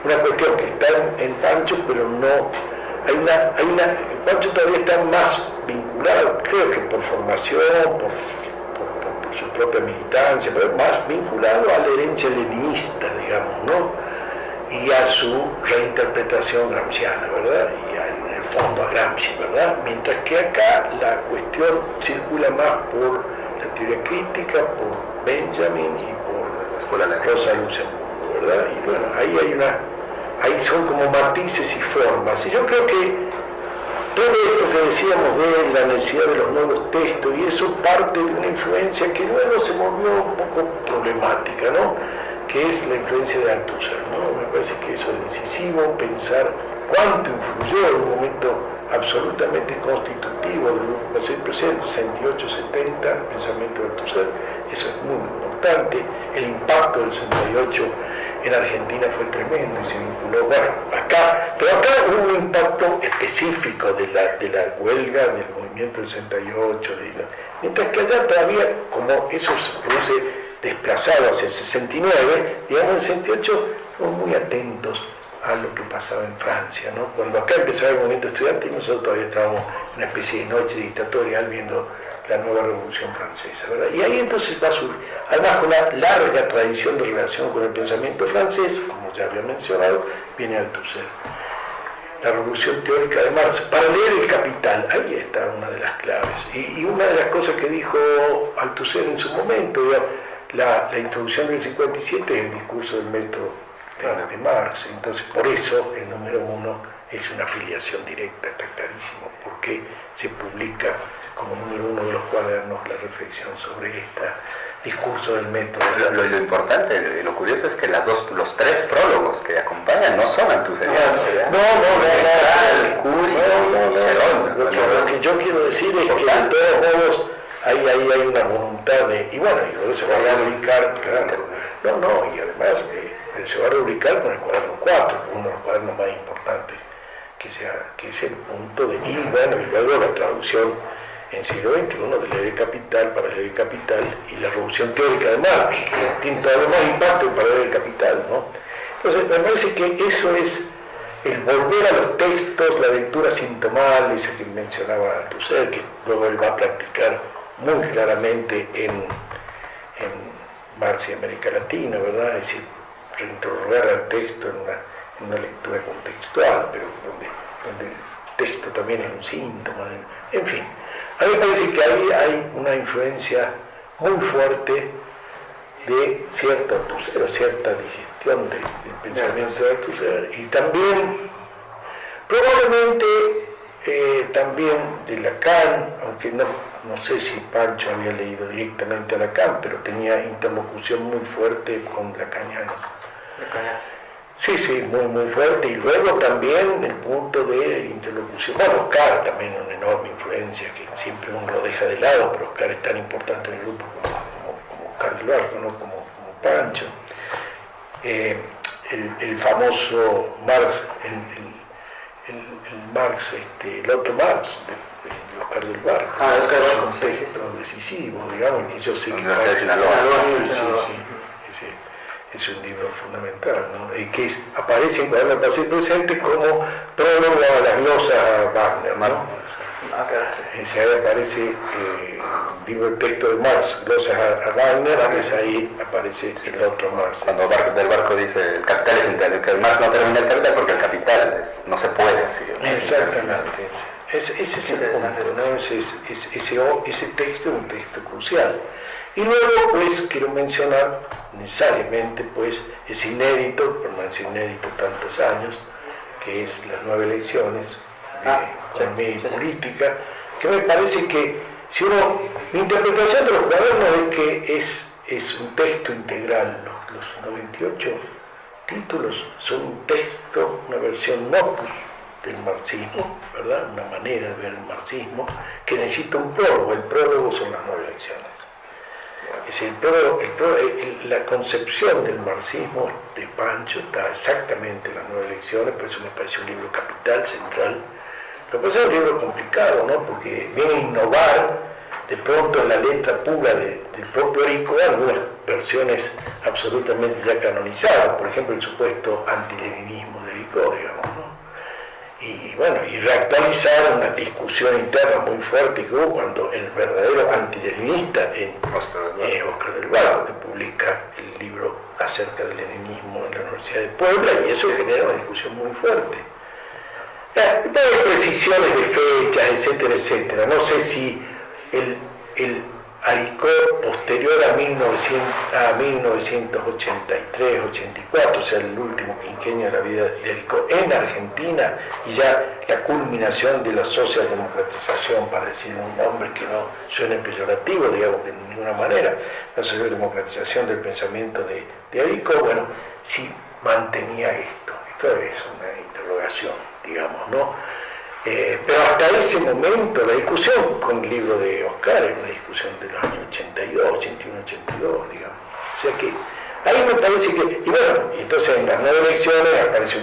una cuestión que está en Pancho, pero no Pancho todavía está más vinculado, creo que por formación, por su propia militancia, pero más vinculado a la herencia leninista, digamos, ¿no? y a su reinterpretación gramsciana, ¿verdad? Y en el fondo a Gramsci, ¿verdad? Mientras que acá la cuestión circula más por la teoría crítica, por Benjamin y por Rosa Luxemburgo, ¿verdad? Y bueno, ahí son como matices y formas. Y yo creo que todo esto que decíamos de la necesidad de los nuevos textos, y eso parte de una influencia que luego se volvió un poco problemática, ¿no? Que es la influencia de Althusser, ¿no? Me parece que eso es decisivo, pensar cuánto influyó en un momento absolutamente constitutivo del grupo Paseo Presente, 68-70, el pensamiento de Althusser, eso es muy importante. El impacto del 68 en Argentina fue tremendo y se vinculó, bueno, pero acá hubo un impacto específico de la huelga, del movimiento del 68, mientras que allá todavía, como eso se produce desplazado hacia el 69, digamos, en el 68 fuimos muy atentos a lo que pasaba en Francia, ¿no? Cuando acá empezaba el movimiento estudiantil, nosotros todavía estábamos en una especie de noche dictatorial viendo la nueva revolución francesa, ¿verdad? Y ahí entonces va a surgir, además con una larga tradición de relación con el pensamiento francés, como ya había mencionado, viene Althusser. La revolución teórica de Marx, para leer el Capital, ahí está una de las claves. Y una de las cosas que dijo Althusser en su momento, la introducción del 57 es el discurso del método de Marx, entonces por eso el número 1 es una afiliación directa, está clarísimo, porque se publica como número 1 de los cuadernos la reflexión sobre este discurso del método. Lo importante y lo curioso es que los tres prólogos que acompañan no son althuserianos. Lo que yo quiero decir es que de todos modos hay una voluntad de, y bueno, y luego se va a rubricar, claro, y además se va a rubricar con el cuaderno 4, que es uno de los cuadernos más importantes, que es el punto de, y bueno, y luego la traducción en siglo XXI de leer el Capital, para leer el Capital, y la revolución teórica de Marx, que tiene todavía más impacto para leer el Capital, ¿no? Entonces, me parece que eso es el volver a los textos, la lectura sintomal, esa que mencionaba Althusser, que luego él va a practicar muy claramente en Marx y América Latina, ¿verdad? Es decir, reinterrogar al texto en una lectura contextual, pero donde el texto también es un síntoma, en fin. A mí me parece que ahí hay una influencia muy fuerte de cierto Althusser, cierta digestión del pensamiento de Althusser, y también, probablemente, también de Lacan, aunque no sé si Pancho había leído directamente a Lacan, pero tenía interlocución muy fuerte con lacaniano. Sí, muy fuerte, y luego también el punto de interlocución, bueno, Oscar también una enorme influencia, que siempre uno lo deja de lado, pero Oscar es tan importante en el grupo como Oscar del Barco, ¿no? como Pancho. El famoso Marx, el Marx, el otro Marx, de Oscar del Barco, es un texto decisivo, digamos, que yo sé que es un libro fundamental, ¿no? Y que aparece en Cuaderno del Paseo Presente como prólogo a la glosa Wagner, ¿no? Ahí aparece, digo, el texto de Marx, glosa a Wagner, ahí aparece el otro Marx. Cuando del Barco dice el capital es integral, que Marx no termina el capital porque el capital no se puede así. Exactamente, ese es el punto, ¿no? Ese texto es un texto crucial. Y luego, pues, quiero mencionar necesariamente, pues, es inédito, permaneció inédito tantos años, que es las 9 lecciones de economía y política, que me parece que, mi interpretación de los cuadernos es que es un texto integral, los 98 títulos son un texto, una versión opus del marxismo, ¿verdad? Una manera de ver el marxismo, que necesita un prólogo. El prólogo son las 9 lecciones. Es la concepción del marxismo de Pancho está exactamente en las 9 lecciones, por eso me parece un libro capital, central. Lo que pasa es un libro complicado, ¿no? Porque viene a innovar de pronto en la letra pura del propio Erico, algunas versiones absolutamente ya canonizadas, por ejemplo el supuesto antileninismo de Erico, digamos, ¿no? y bueno, y reactualizar una discusión interna muy fuerte que hubo cuando el verdadero antileninista Óscar del Barco, que publica el libro acerca del leninismo en la Universidad de Puebla, y eso genera una discusión muy fuerte. Hay precisiones de fechas, etcétera, etcétera. No sé si el Aricó posterior a 1983-84, o sea, el último quinquenio de la vida de Aricó en Argentina, y ya la culminación de la socialdemocratización, para decir un nombre que no suene peyorativo, digamos, de ninguna manera, la socialdemocratización del pensamiento de Aricó, bueno, sí mantenía esto. Esto es una interrogación, digamos, ¿no? Pero hasta ese momento la discusión con el libro de Oscar era una discusión de los años 82, 81, 82, digamos. O sea que ahí me parece que, y bueno, entonces en las nuevas elecciones aparece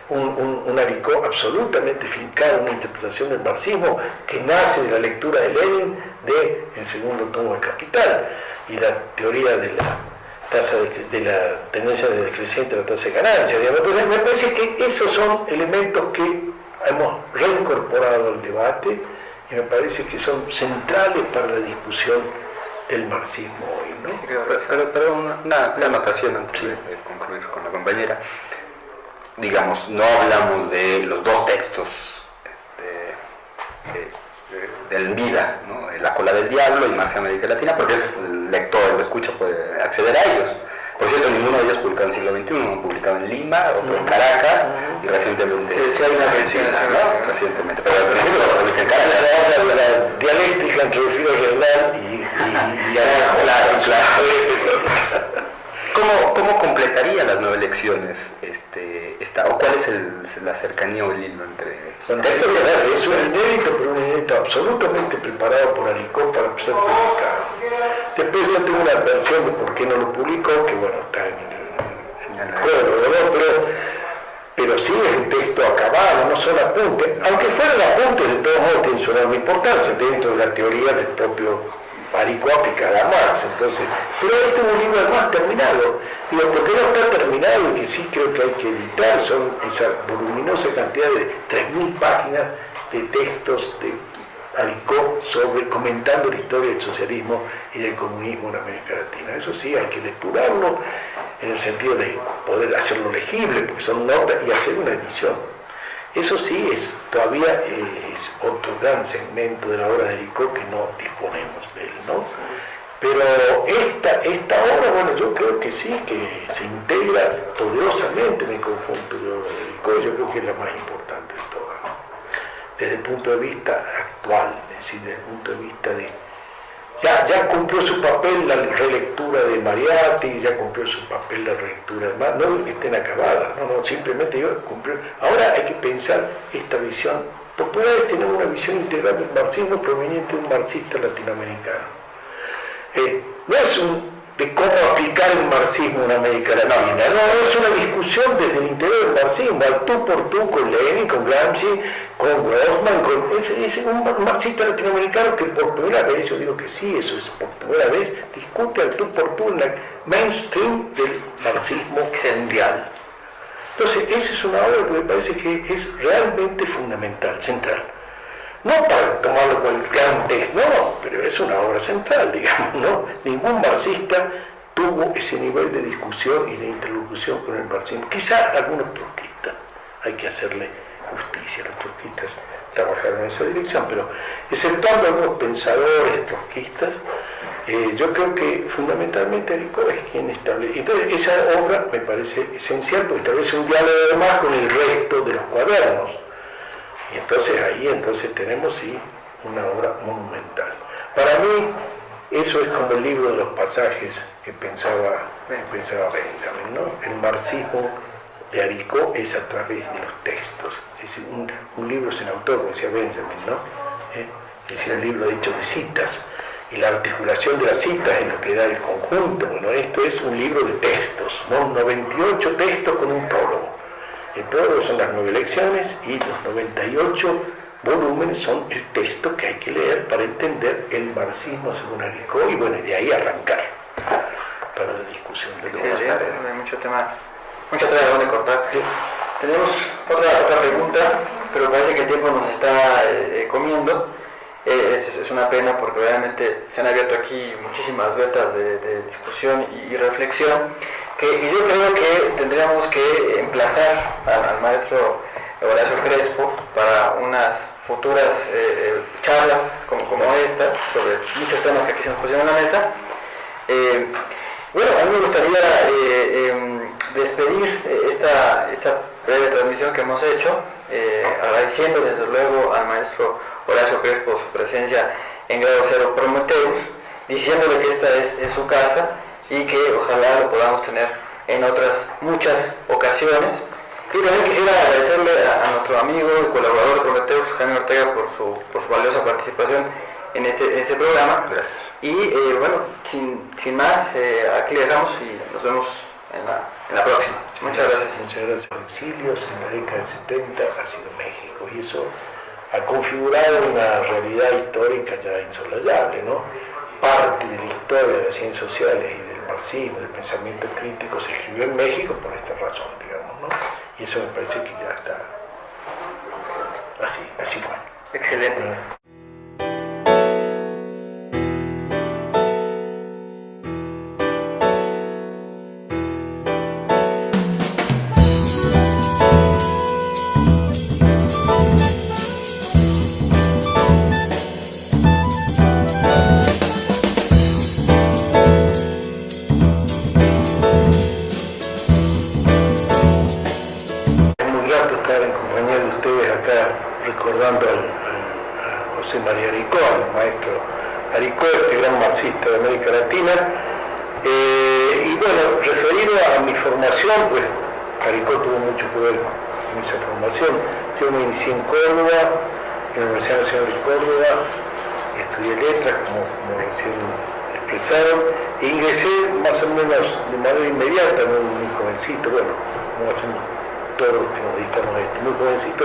un Aricó absolutamente fincado en una interpretación del marxismo que nace de la lectura de Lenin del segundo tomo del Capital y la teoría de la tendencia decreciente de la tasa de ganancia, digamos. Entonces me parece que esos son elementos que hemos reincorporado al debate y me parece que son centrales para la discusión del marxismo hoy, ¿no? Pero una anotación antes de concluir con la compañera. Digamos, no hablamos de los dos textos del Vida, ¿no? La cola del diablo y Marx en América Latina, porque el lector, el escucha puede acceder a ellos. Por cierto, ninguno de ellos publicado en el siglo XXI, uno publicado en Lima, otro en Caracas, y recientemente... Sí, hay una mención, ¿no? Recientemente, pero por ejemplo lo publica en Caracas. La dialéctica entre el filo general y claro. ¿Cómo completaría las 9 elecciones o cuál es la cercanía o el hilo entre... Bueno, es un inédito, pero un inédito absolutamente preparado por Aricó para ser publicado. Después yo tengo una versión de por qué no lo publicó, que bueno, está en el juego, pero sí es un texto acabado, no son apuntes, aunque fueran apuntes, de todos modos tienen su enorme importancia dentro de la teoría del propio Aricó aplicada a Marx. Entonces, pero este es un libro además terminado. Digo, ¿por qué no está terminado? Y que sí creo que hay que editar, son esa voluminosa cantidad de 3.000 páginas de textos de Aricó comentando la historia del socialismo y del comunismo en América Latina. Eso sí, hay que depurarlo en el sentido de poder hacerlo legible, porque son notas, y hacer una edición. Eso sí, todavía es otro gran segmento de la obra de Aricó que no disponemos de él, ¿no? Pero esta obra, bueno, yo creo que sí, que se integra poderosamente en el conjunto de obra de Aricó, yo creo que es la más importante de todas, ¿no? Desde el punto de vista actual, es decir, desde el punto de vista de... Ya cumplió su papel la relectura de Mariátegui, ya cumplió su papel la relectura de Marx, no que estén acabadas, no, simplemente cumplió. Ahora hay que pensar esta visión, por primera vez tenemos una visión integral del marxismo proveniente de un marxista latinoamericano. No es de cómo aplicar el marxismo en América Latina, no, es una discusión desde el interior del marxismo, al tú por tú con Lenin, con Gramsci, con Grossman, es un marxista latinoamericano que por primera vez, yo digo que sí, eso es por primera vez, discute al tú por tú en la mainstream del marxismo mundial. Entonces, esa es una obra que me parece que es realmente fundamental, central. No para tomarlo como el gran texto, no, pero es una obra central, digamos, ¿no? Ningún marxista tuvo ese nivel de discusión y de interlocución con el marxismo. Quizá algunos trotskistas, hay que hacerle justicia, los trotskistas trabajaron en esa dirección, pero exceptuando algunos pensadores trotskistas, yo creo que fundamentalmente Aricó es quien establece. Entonces, esa obra me parece esencial porque establece un diálogo además con el resto de los cuadernos. Y entonces ahí tenemos sí una obra monumental. Para mí eso es como el libro de los pasajes que pensaba Benjamin, ¿no? El marxismo de Aricó es a través de los textos, es un libro sin autor, como decía Benjamin, ¿no? Es un libro hecho de citas, y la articulación de las citas es lo que da el conjunto. Bueno, esto es un libro de textos, ¿no? 98 textos con un prólogo. El prólogo son las 9 lecciones y los 98 volúmenes son el texto que hay que leer para entender el marxismo según Aricó y bueno, de ahí arrancar para la discusión de lo que hay mucho tema de dónde cortar. Sí. Tenemos otra pregunta. pero parece que el tiempo nos está comiendo. Es una pena porque realmente se han abierto aquí muchísimas vetas de discusión y reflexión, que yo creo que tendríamos que emplazar al maestro Horacio Crespo para unas futuras charlas como esta, sobre muchos temas que aquí se nos pusieron en la mesa. Bueno, a mí me gustaría despedir esta breve transmisión que hemos hecho, agradeciendo desde luego al maestro Horacio Crespo su presencia en Grado Cero Prometheus, diciéndole que esta es su casa y que ojalá lo podamos tener en otras muchas ocasiones. Y también quisiera agradecerle a nuestro amigo y colaborador de Prometheus, Jaime Ortega, por su valiosa participación en este programa. Gracias. Y bueno, sin más, aquí le dejamos y nos vemos en la próxima. Muchas gracias. Muchas gracias. Exilios en la década del 70 ha sido México, y eso ha configurado una realidad histórica ya insolayable, ¿no? Parte de la historia de las ciencias sociales y del marxismo, del pensamiento crítico, se escribió en México por esta razón, digamos, ¿no? Y eso me parece que ya está así bueno. Excelente. Recordando a José María Aricó, al maestro Aricó, este gran marxista de América Latina. Y bueno, referido a mi formación, pues Aricó tuvo mucho que ver en esa formación. Yo me inicié en Córdoba, en la Universidad Nacional de Córdoba, estudié letras, como recién expresaron, e ingresé más o menos de manera inmediata, muy jovencito, bueno, no hacemos todos los que nos dedicamos a esto, muy jovencito,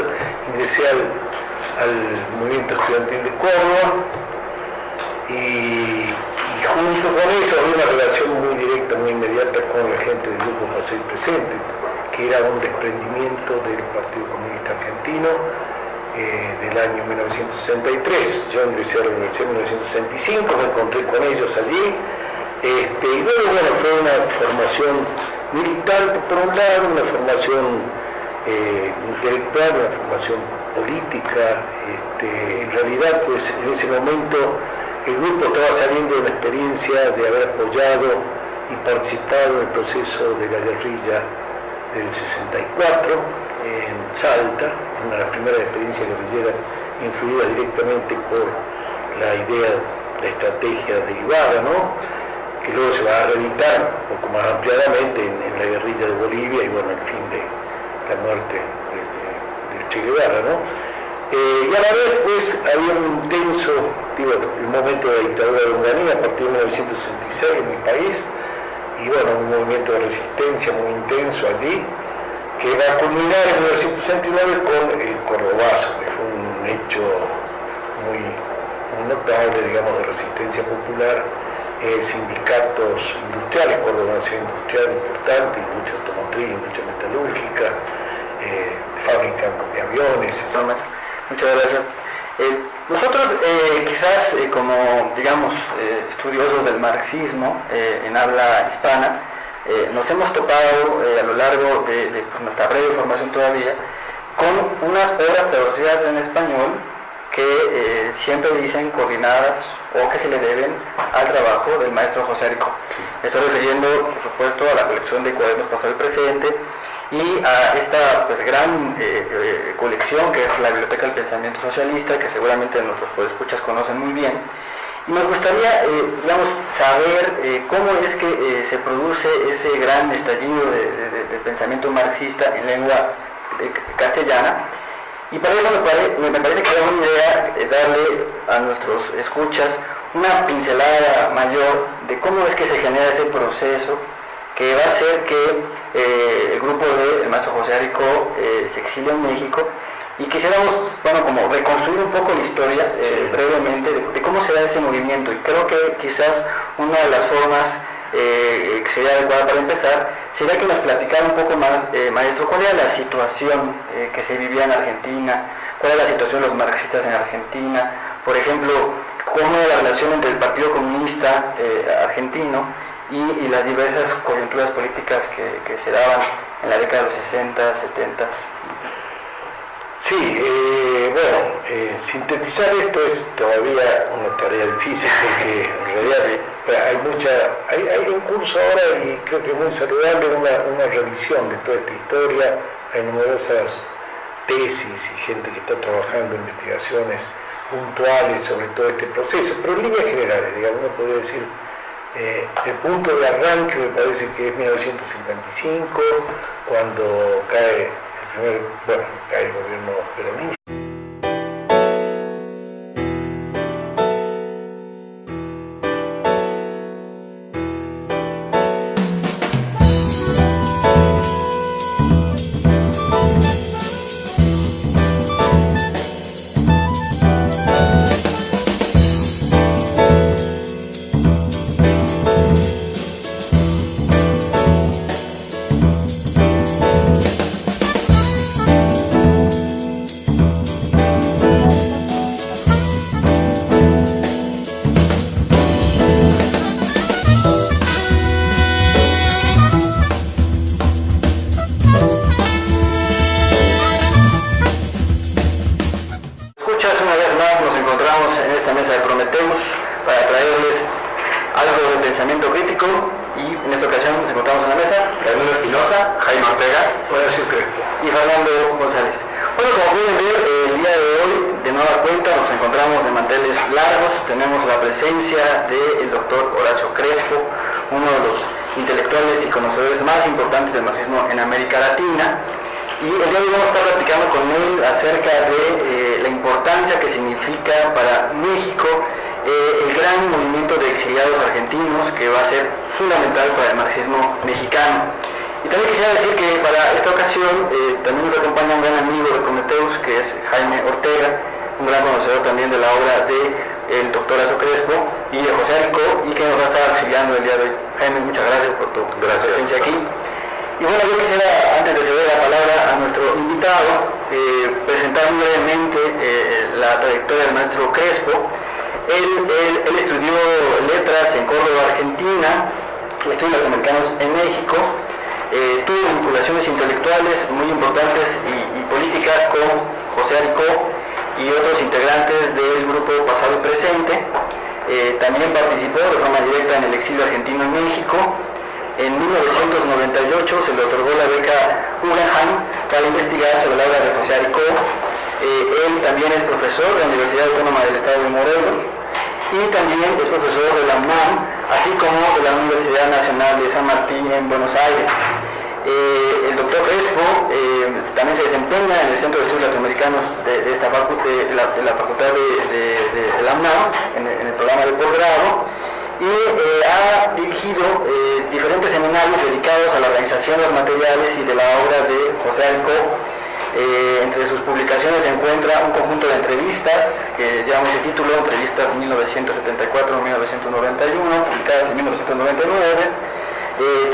ingresé al movimiento estudiantil de Córdoba y junto con eso había una relación muy directa, muy inmediata con la gente del grupo Paseo Presente, que era un desprendimiento del Partido Comunista Argentino del año 1963. Yo ingresé a la universidad en 1965, me encontré con ellos allí, y luego bueno, fue una formación militante por un lado, una formación intelectual, una formación política. En realidad, pues en ese momento el grupo estaba saliendo de una experiencia de haber apoyado y participado en el proceso de la guerrilla del 64 en Salta, una de las primeras experiencias guerrilleras influidas directamente por la idea, la estrategia de Ibarra, ¿no? Que luego se va a reeditar un poco más ampliadamente en la guerrilla de Bolivia y bueno, el fin de la muerte de Che Guevara, ¿no? Y a la vez, pues, había un intenso, el momento de la dictadura de Onganía a partir de 1966 en mi país, y bueno, un movimiento de resistencia muy intenso allí, que va a culminar en 1969 con el Cordobazo, que fue un hecho muy notable, digamos, de resistencia popular, sindicatos industriales, Córdoba es una ciudad industrial importante, y mucha automotriz, mucha metalúrgica, fábrica de aviones. Muchas gracias. Nosotros quizás como, digamos, estudiosos del marxismo en habla hispana, nos hemos topado a lo largo de pues, nuestra breve formación todavía con unas obras traducidas en español que siempre dicen coordinadas o que se le deben al trabajo del maestro José Aricó. Estoy refiriendo, por supuesto, a la colección de cuadernos Pasado y Presente y a esta pues, gran colección que es la Biblioteca del Pensamiento Socialista, que seguramente nuestros podescuchas conocen muy bien. Y nos gustaría, digamos, saber cómo es que se produce ese gran estallido de pensamiento marxista en lengua castellana. Y para eso me parece que es una idea darle a nuestros escuchas una pincelada mayor de cómo es que se genera ese proceso que va a hacer que el grupo del maestro José Aricó se exilie en México, y quisiéramos, bueno, como reconstruir un poco la historia brevemente de cómo se da ese movimiento. Y creo que quizás una de las formas que sería adecuada para empezar, sería que nos platicara un poco más, maestro, cuál era la situación que se vivía en Argentina, cuál era la situación de los marxistas en Argentina, por ejemplo, cómo era la relación entre el Partido Comunista Argentino y las diversas coyunturas políticas que se daban en la década de los 60, 70. Sí, bueno, sintetizar esto es todavía una tarea difícil porque en realidad hay en curso ahora, y creo que es muy saludable, una revisión de toda esta historia. Hay numerosas tesis y gente que está trabajando investigaciones puntuales sobre todo este proceso, pero en líneas generales, digamos, uno podría decir, el punto de arranque me parece que es 1955, cuando cae el gobierno peronista. Tenemos la presencia del doctor Horacio Crespo, uno de los intelectuales y conocedores más importantes del marxismo en América Latina, y el día de hoy vamos a estar platicando con él acerca de la importancia que significa para México el gran movimiento de exiliados argentinos, que va a ser fundamental para el marxismo mexicano. Y también quisiera decir que para esta ocasión también nos acompaña un gran amigo de Prometheus, que es Jaime Ortega, un gran conocedor también de la obra de el doctor Horacio Crespo y de José Aricó, y que nos va a estar auxiliando el día de hoy. Jaime, muchas gracias por tu presencia aquí. Y bueno, yo quisiera, antes de ceder la palabra a nuestro invitado, presentar brevemente la trayectoria del maestro Crespo. Él estudió letras en Córdoba, Argentina, estudios latinoamericanos en México, tuvo vinculaciones intelectuales muy importantes y políticas con José Aricó y otros integrantes del grupo Pasado y Presente. También participó de forma directa en el exilio argentino en México. En 1998 se le otorgó la beca Guggenheim para investigar sobre la obra de José Aricó. Él también es profesor de la Universidad Autónoma del Estado de Morelos y también es profesor de la UNAM, así como de la Universidad Nacional de San Martín en Buenos Aires. El doctor Crespo también se desempeña en el Centro de Estudios Latinoamericanos de esta la Facultad de la UNAM, en el programa de posgrado, y ha dirigido diferentes seminarios dedicados a la organización de los materiales y de la obra de José Aricó. Entre sus publicaciones se encuentra un conjunto de entrevistas que llevan ese título, Entrevistas 1974-1991, publicadas en 1999.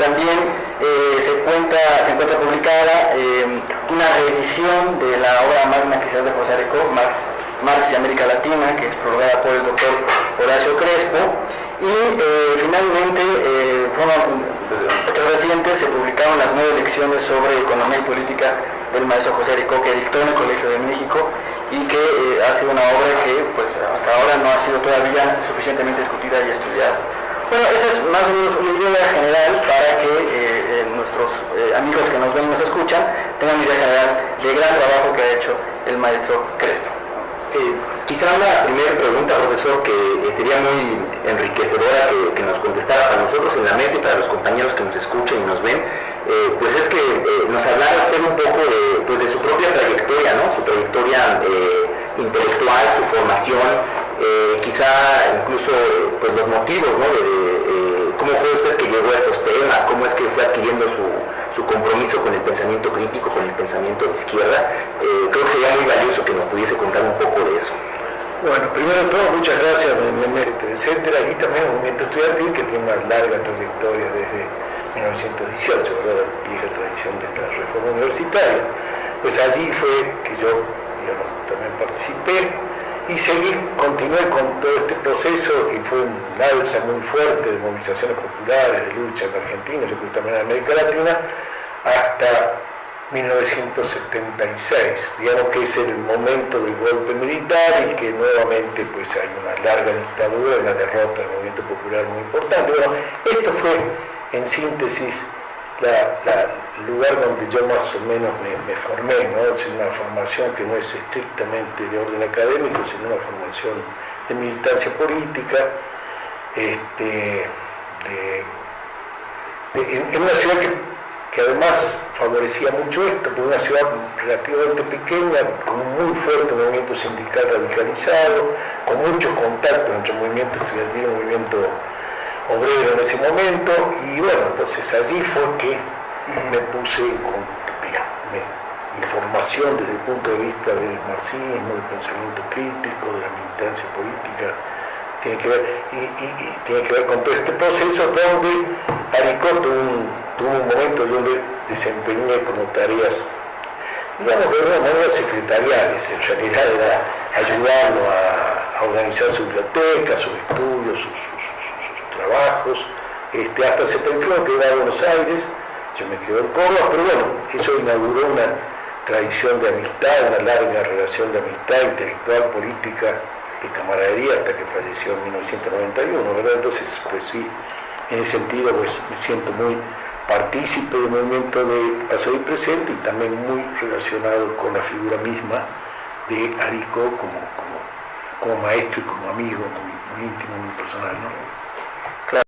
También se encuentra publicada una reedición de la obra magna quizás de José Aricó, Marx y América Latina, que es prologada por el doctor Horacio Crespo. Y finalmente, fechas recientes, se publicaron las 9 lecciones sobre economía y política del maestro José Aricó, que dictó en el Colegio de México, y que ha sido una obra que pues hasta ahora no ha sido todavía suficientemente discutida y estudiada. Bueno, esa es más o menos una idea general para que nuestros amigos que nos ven y nos escuchan tengan una idea general del gran trabajo que ha hecho el maestro Crespo. Quizá una primera pregunta, profesor, que sería muy enriquecedora que nos contestara para nosotros en la mesa y para los compañeros que nos escuchan y nos ven, pues es que nos hablara usted un poco de su propia trayectoria, ¿no? Su trayectoria intelectual, su formación, quizá incluso pues los motivos, ¿no? Cómo fue usted que llegó a estos temas, cómo es que fue adquiriendo su compromiso con el pensamiento crítico, con el pensamiento de izquierda. Creo que sería muy valioso que nos pudiese contar un poco de eso. Bueno, primero de todo, muchas gracias, etcétera, y también el movimiento estudiantil que tiene una larga trayectoria desde 1918, ¿verdad? La vieja tradición de la reforma universitaria. Pues allí fue que yo, digamos, también participé y continué con todo este proceso que fue un alza muy fuerte de movilizaciones populares, de lucha en Argentina, yo creo también en América Latina, hasta 1976, digamos que es el momento del golpe militar y que nuevamente pues hay una larga dictadura, una derrota del movimiento popular muy importante. Bueno, esto fue en síntesis el lugar donde yo más o menos me formé, ¿no? Es una formación que no es estrictamente de orden académico, sino una formación de militancia política, en una ciudad que además favorecía mucho esto, porque una ciudad relativamente pequeña, con un muy fuerte movimiento sindical radicalizado, con muchos contactos entre el movimiento estudiantil y el movimiento obrero en ese momento, y bueno, entonces allí fue que me puse con mi formación desde el punto de vista del marxismo, del pensamiento crítico, de la militancia política, tiene que ver con todo este proceso donde Aricó tuvo un momento donde desempeñé como tareas, digamos, de alguna manera secretariales. En realidad era ayudarlo a organizar su biblioteca, sus estudios, sus trabajos, hasta el 71 que iba a Buenos Aires, yo me quedé en Córdoba, pero bueno, eso inauguró una tradición de amistad, una larga relación de amistad intelectual, política, de camaradería, hasta que falleció en 1991, ¿verdad? Entonces, pues sí, en ese sentido, pues me siento muy partícipe del movimiento de Pasado y Presente y también muy relacionado con la figura misma de Aricó como maestro y como amigo muy íntimo, muy personal, ¿no?